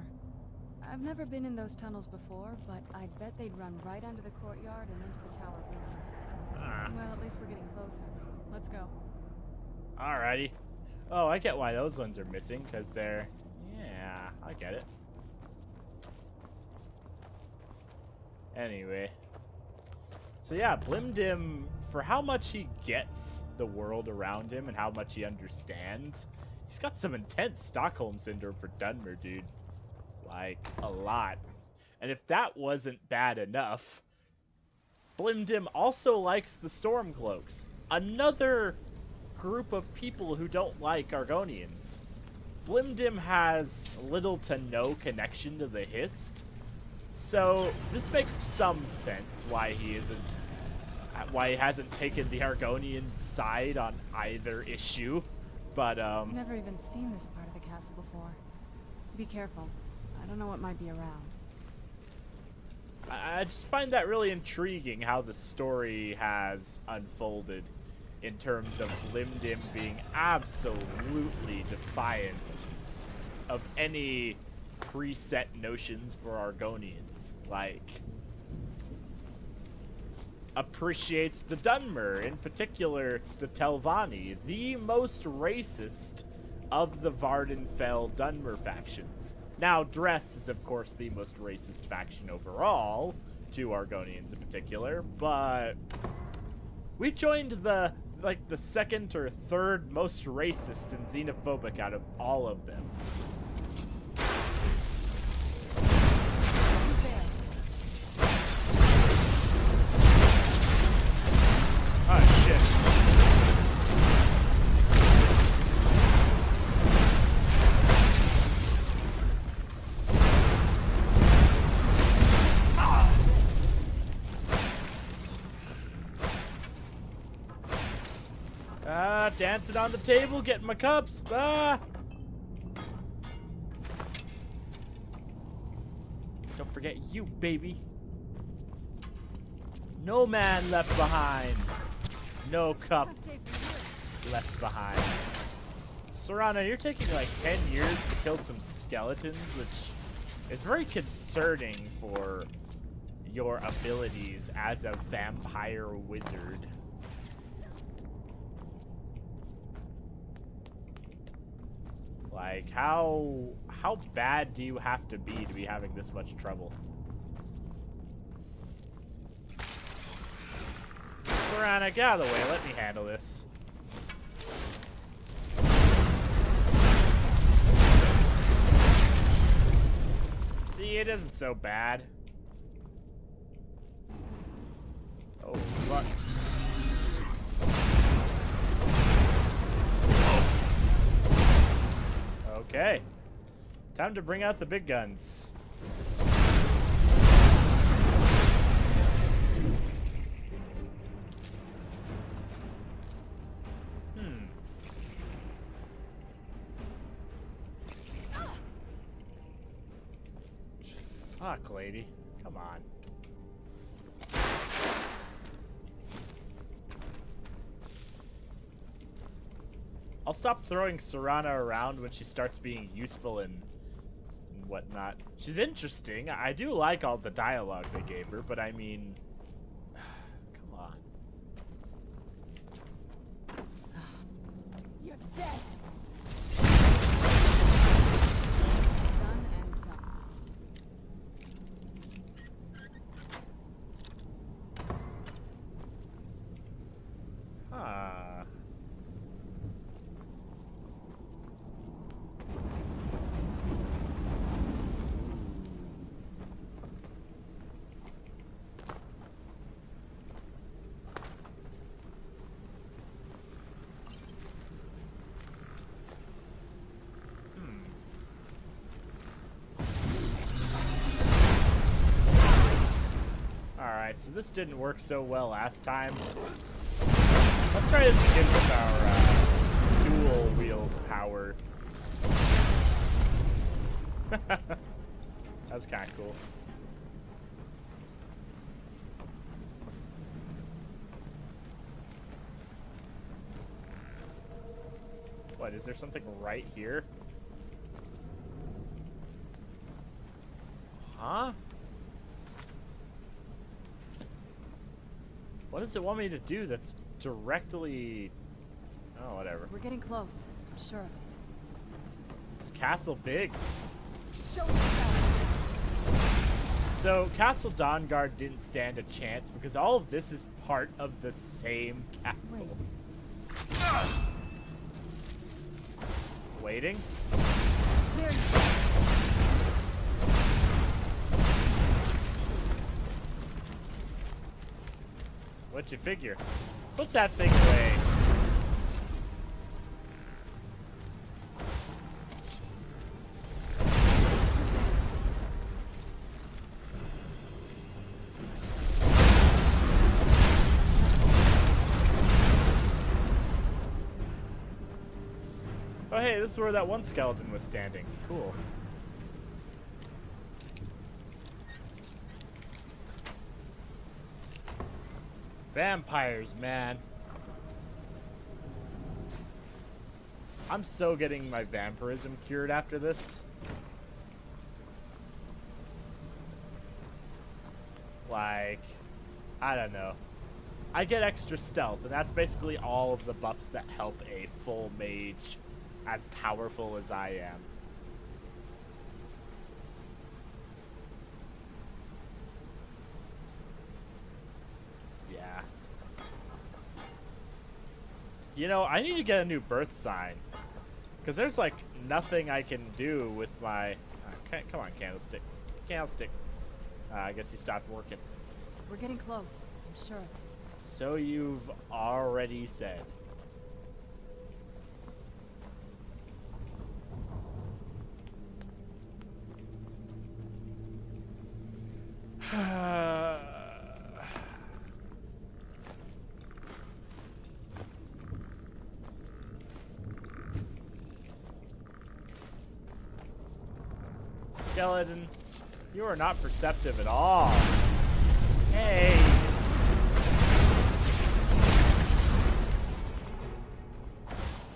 I've never been in those tunnels before, but I'd bet they'd run right under the courtyard and into the tower ruins. Well, at least we're getting closer. Let's go. Alrighty. Oh, I get why those ones are missing, because they're... Yeah, I get it. Anyway. So yeah, Blim-Dim, for how much he gets the world around him and how much he understands, he's got some intense Stockholm syndrome for Dunmer, dude. Like, a lot. And if that wasn't bad enough, Blim-Dim also likes the Stormcloaks. Another group of people who don't like Argonians. Blim-Dim has little to no connection to the Hist, so this makes some sense why he hasn't taken the Argonian side on either issue. But I've never even seen this part of the castle before. Be careful. I don't know what might be around. I just find that really intriguing how the story has unfolded in terms of Blim-Dim being absolutely defiant of any preset notions for Argonians. Like, appreciates the Dunmer, in particular the Telvanni, the most racist of the Vardenfell Dunmer factions. Now, Dress is of course the most racist faction overall, to Argonians in particular, but we joined the second or third most racist and xenophobic out of all of them. Oh shit. Dancing on the table, getting my cups. Don't forget you, baby. No man left behind. No cup left behind. Serana, you're taking like 10 years to kill some skeletons, which is very concerning for your abilities as a vampire wizard. Like, how bad do you have to be having this much trouble? Serana, get out of the way. Let me handle this. See, it isn't so bad. Oh, fuck. Okay. Time to bring out the big guns. Fuck, lady. Come on. I'll stop throwing Serana around when she starts being useful and whatnot. She's interesting. I do like all the dialogue they gave her, but I mean... Come on. You're dead. Alright, so this didn't work so well last time. Let's try this again with our dual wield power. That's kind of cool. What, is there something right here? Huh? What does it want me to do that's directly... Oh, whatever. We're getting close. I'm sure of it. Is Castle big? Show yourself. So, Castle Dawnguard didn't stand a chance because all of this is part of the same castle. Waiting? What'd you figure? Put that thing away. Oh hey, this is where that one skeleton was standing. Cool. Vampires, man. I'm so getting my vampirism cured after this. Like, I don't know. I get extra stealth, and that's basically all of the buffs that help a full mage as powerful as I am. You know, I need to get a new birth sign. Because there's, like, nothing I can do with my... come on, candlestick. Candlestick. I guess you stopped working. We're getting close. I'm sure of it. So you've already said. Skeleton, you are not perceptive at all. Hey.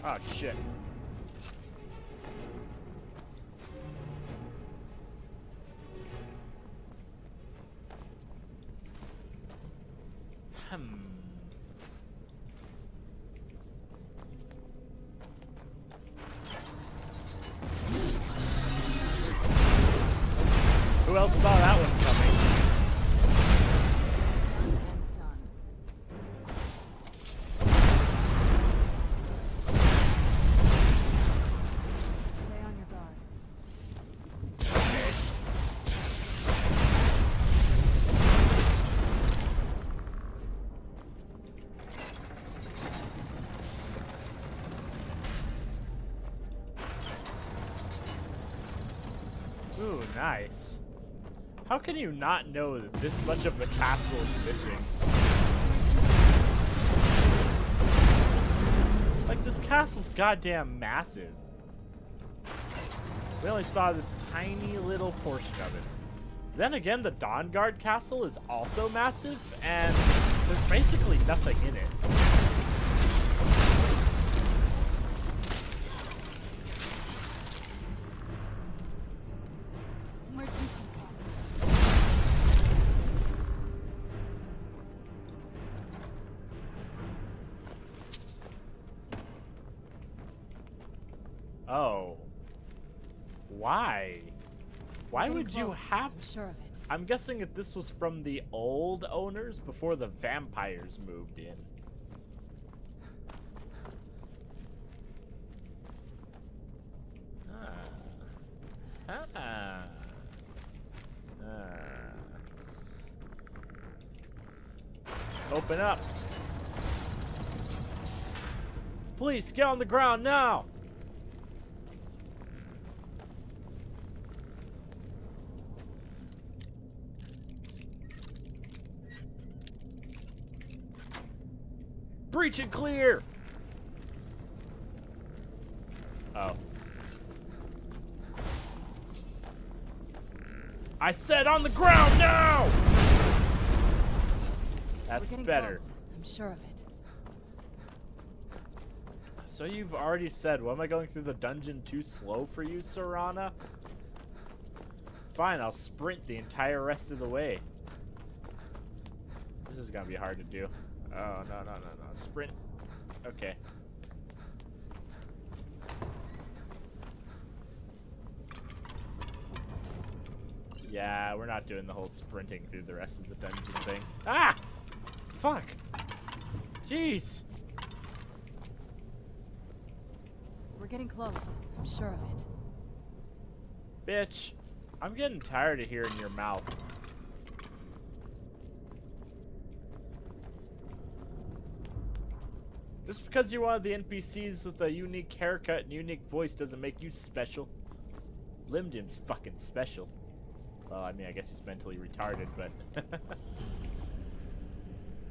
Oh shit. Who else saw that one coming? Stay on your guard. Ooh, nice. How can you not know that this much of the castle is missing? Like, this castle's goddamn massive. We only saw this tiny little portion of it. Then again, the Dawnguard castle is also massive, and there's basically nothing in it. Where'd you come from? Oh. Why? Why Getting would you close, have... I'm sure of it. I'm guessing that this was from the old owners before the vampires moved in. Open up. Please, get on the ground now. Breach and clear. Oh. I said on the ground now! That's We're getting better. close. I'm sure of it. So you've already said, what am I going through the dungeon too slow for you, Serana? Fine, I'll sprint the entire rest of the way. This is gonna be hard to do. Oh, no. Sprint. Okay. Yeah, we're not doing the whole sprinting through the rest of the dungeon thing. Ah! Fuck! Jeez! We're getting close. I'm sure of it. Bitch, I'm getting tired of hearing your mouth. Just because you're one of the NPCs with a unique haircut and unique voice doesn't make you special. Blim-Dim's fucking special. Well, I mean, I guess he's mentally retarded, but...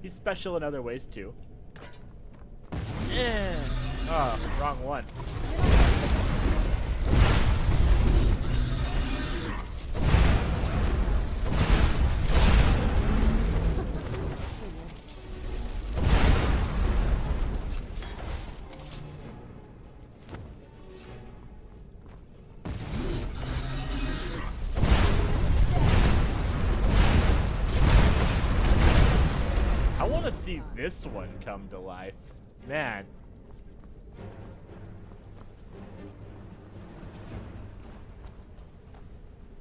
he's special in other ways, too. Oh, wrong one. I want to see this one come to life. Man.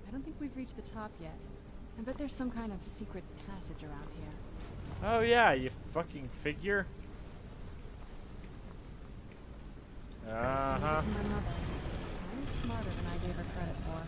I don't think we've reached the top yet. I bet there's some kind of secret passage around here. Oh yeah, you fucking figure. Uh-huh. To my mother. I'm smarter than I gave her credit for.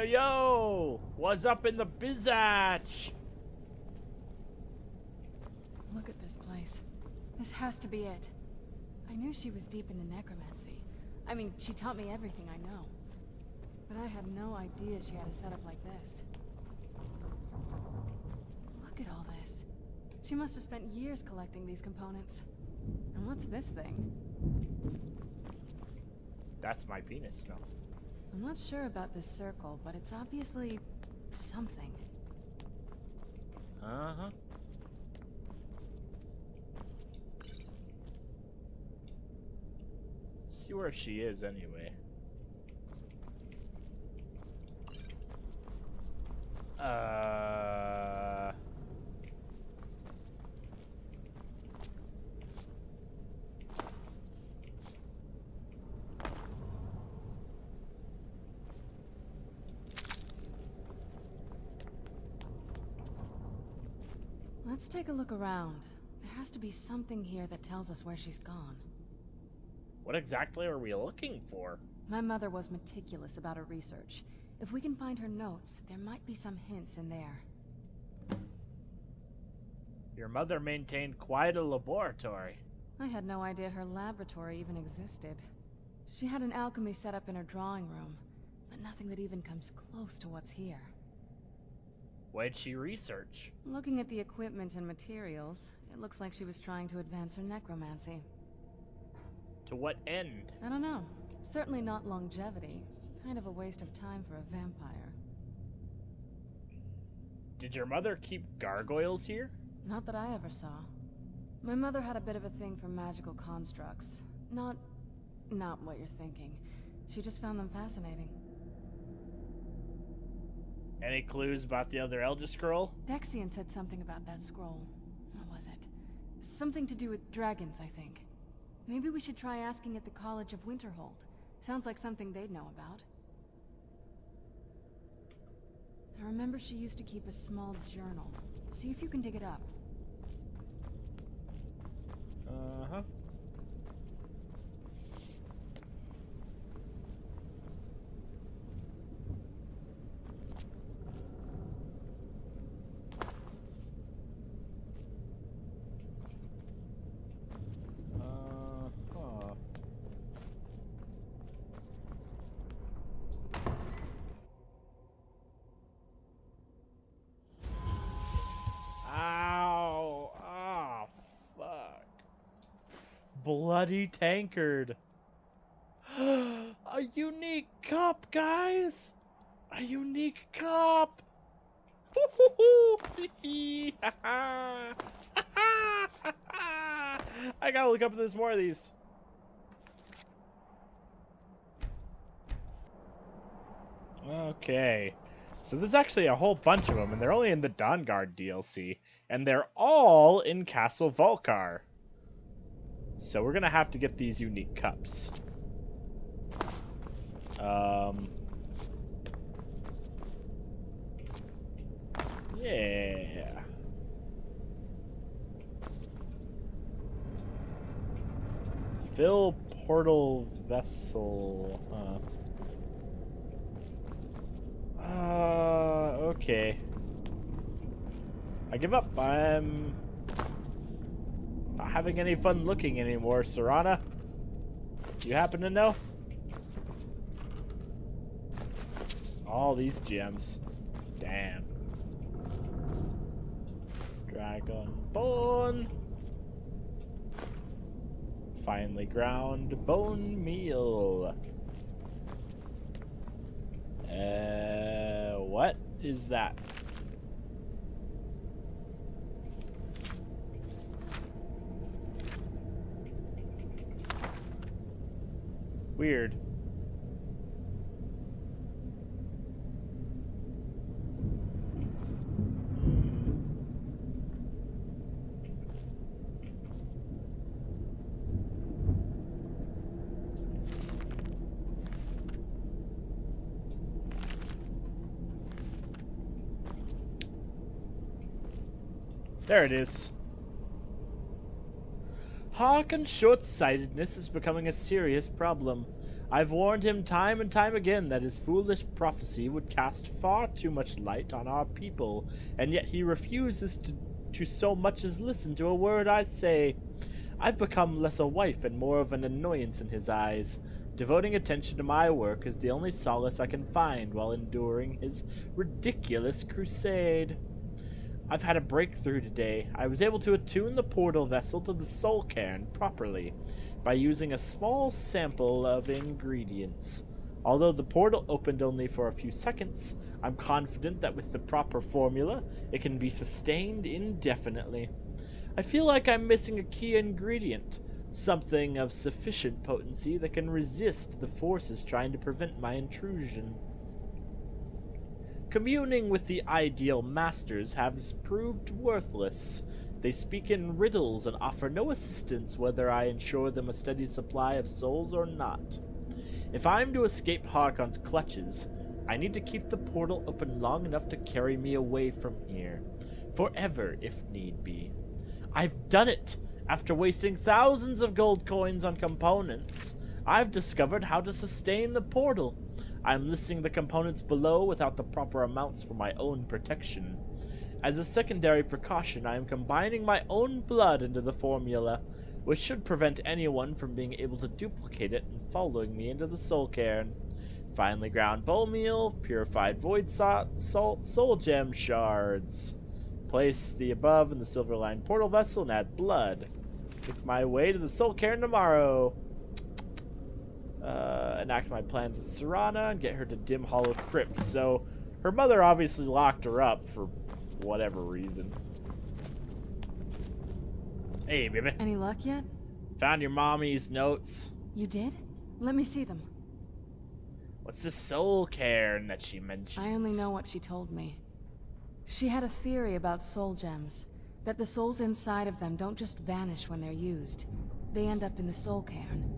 Yo! What's up in the bizatch? Look at this place. This has to be it. I knew she was deep into necromancy. I mean, she taught me everything I know. But I had no idea she had a setup like this. Look at all this. She must have spent years collecting these components. And what's this thing? That's my penis, no. I'm not sure about this circle, but it's obviously something. Uh-huh. See where she is anyway. Let's take a look around. There has to be something here that tells us where she's gone. What exactly are we looking for? My mother was meticulous about her research. If we can find her notes, there might be some hints in there. Your mother maintained quite a laboratory. I had no idea her laboratory even existed. She had an alchemy set up in her drawing room, but nothing that even comes close to what's here. What'd she research? Looking at the equipment and materials, it looks like she was trying to advance her necromancy. To what end? I don't know. Certainly not longevity. Kind of a waste of time for a vampire. Did your mother keep gargoyles here? Not that I ever saw. My mother had a bit of a thing for magical constructs. Not what you're thinking. She just found them fascinating. Any clues about the other Elder Scroll? Dexian said something about that scroll. What was it? Something to do with dragons, I think. Maybe we should try asking at the College of Winterhold. Sounds like something they'd know about. I remember she used to keep a small journal. See if you can dig it up. Uh-huh. Ow! Oh, fuck. Bloody tankard. A unique cup, guys! A unique cup! I gotta look up if there's more of these. Okay. So there's actually a whole bunch of them, and they're only in the Dawnguard DLC, and they're all in Castle Volcar. So we're gonna have to get these unique cups. Yeah. Fill portal vessel. Okay. I give up. I'm not having any fun looking anymore, Serana. You happen to know? All these gems. Damn. Dragon bone. Finely ground bone meal. What is that? Weird. There it is. Harkon's short-sightedness is becoming a serious problem. I've warned him time and time again that his foolish prophecy would cast far too much light on our people, and yet he refuses to so much as listen to a word I say. I've become less a wife and more of an annoyance in his eyes. Devoting attention to my work is the only solace I can find while enduring his ridiculous crusade. I've had a breakthrough today. I was able to attune the portal vessel to the soul cairn properly by using a small sample of ingredients. Although the portal opened only for a few seconds, I'm confident that with the proper formula, it can be sustained indefinitely. I feel like I'm missing a key ingredient, something of sufficient potency that can resist the forces trying to prevent my intrusion. Communing with the ideal masters has proved worthless. They speak in riddles and offer no assistance whether I ensure them a steady supply of souls or not. If I'm to escape Harkon's clutches, I need to keep the portal open long enough to carry me away from here. Forever, if need be. I've done it! After wasting thousands of gold coins on components, I've discovered how to sustain the portal. I'm listing the components below without the proper amounts for my own protection. As a secondary precaution, I am combining my own blood into the formula, which should prevent anyone from being able to duplicate it and following me into the soul cairn. Finely ground bone meal, purified void salt, soul gem shards. Place the above in the silver-lined portal vessel and add blood. Make my way to the soul cairn tomorrow. Enact my plans with Serana and get her to Dim Hollow Crypt. So, her mother obviously locked her up for whatever reason. Hey, baby. Any luck yet? Found your mommy's notes. You did? Let me see them. What's this soul cairn that she mentioned? I only know what she told me. She had a theory about soul gems, that the souls inside of them don't just vanish when they're used. They end up in the soul cairn.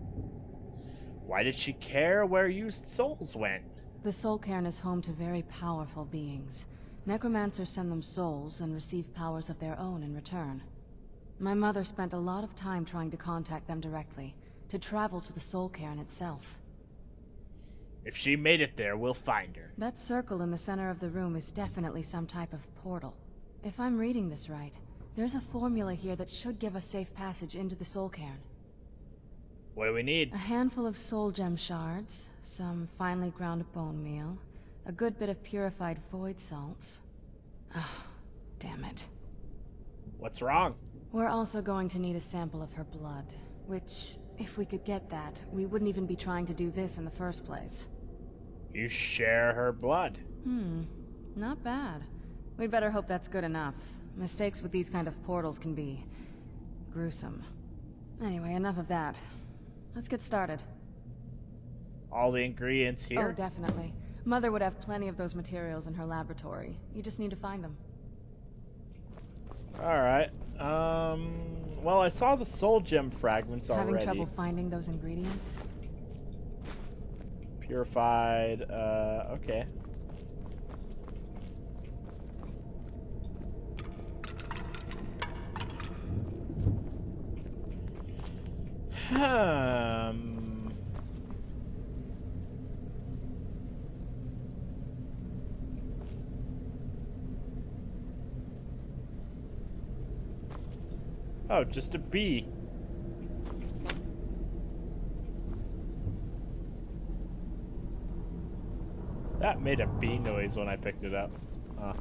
Why did she care where used souls went? The soul cairn is home to very powerful beings. Necromancers send them souls and receive powers of their own in return. My mother spent a lot of time trying to contact them directly, to travel to the soul cairn itself. If she made it there, we'll find her. That circle in the center of the room is definitely some type of portal. If I'm reading this right, there's a formula here that should give us safe passage into the soul cairn. What do we need? A handful of soul gem shards, some finely ground bone meal, a good bit of purified void salts. Oh, damn it. What's wrong? We're also going to need a sample of her blood, which, if we could get that, we wouldn't even be trying to do this in the first place. You share her blood. Not bad. We'd better hope that's good enough. Mistakes with these kind of portals can be gruesome. Anyway, enough of that. Let's get started. All the ingredients here? Oh, definitely. Mother would have plenty of those materials in her laboratory. You just need to find them. Alright. Well, I saw the soul gem fragments already. Having trouble finding those ingredients? Purified, okay. Oh, just a bee. That made a bee noise when I picked it up. Huh.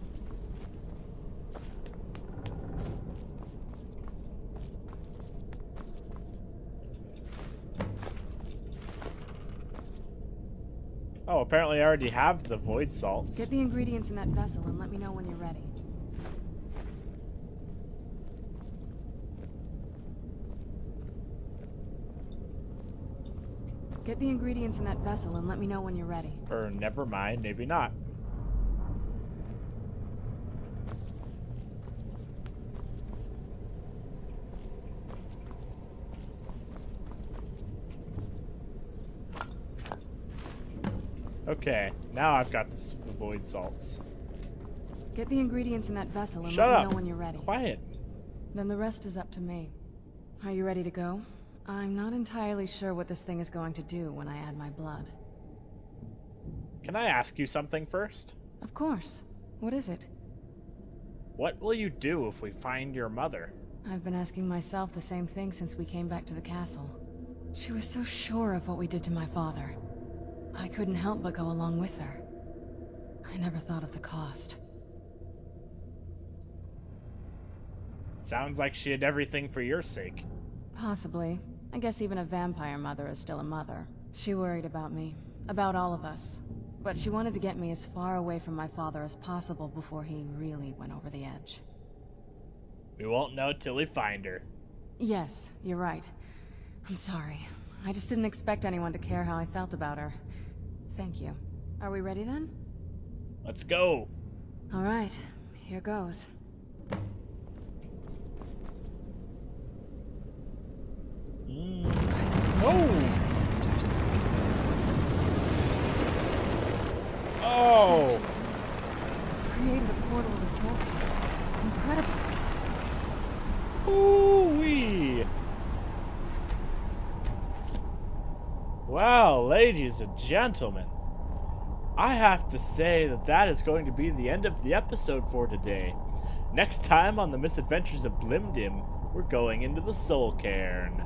Oh, apparently I already have the void salts. Get the ingredients in that vessel and let me know when you're ready. Get the ingredients in that vessel and let me know when you're ready. Or never mind, maybe not. Okay, now I've got the void salts. Get the ingredients in that vessel and Shut let up. me know when you're ready. Quiet. Then the rest is up to me. Are you ready to go? I'm not entirely sure what this thing is going to do when I add my blood. Can I ask you something first? Of course. What is it? What will you do if we find your mother? I've been asking myself the same thing since we came back to the castle. She was so sure of what we did to my father. I couldn't help but go along with her. I never thought of the cost. Sounds like she did everything for your sake. Possibly. I guess even a vampire mother is still a mother. She worried about me, about all of us. But she wanted to get me as far away from my father as possible before he really went over the edge. We won't know till we find her. Yes, you're right. I'm sorry. I just didn't expect anyone to care how I felt about her. Thank you. Are we ready then? Let's go. All right, here goes. Oh! Ancestors. Oh! Created a portal of the soul. Incredible. Ooh-wee! Wow, ladies and gentlemen. I have to say that is going to be the end of the episode for today. Next time on the Misadventures of Blim-Dim, we're going into the Soul Cairn.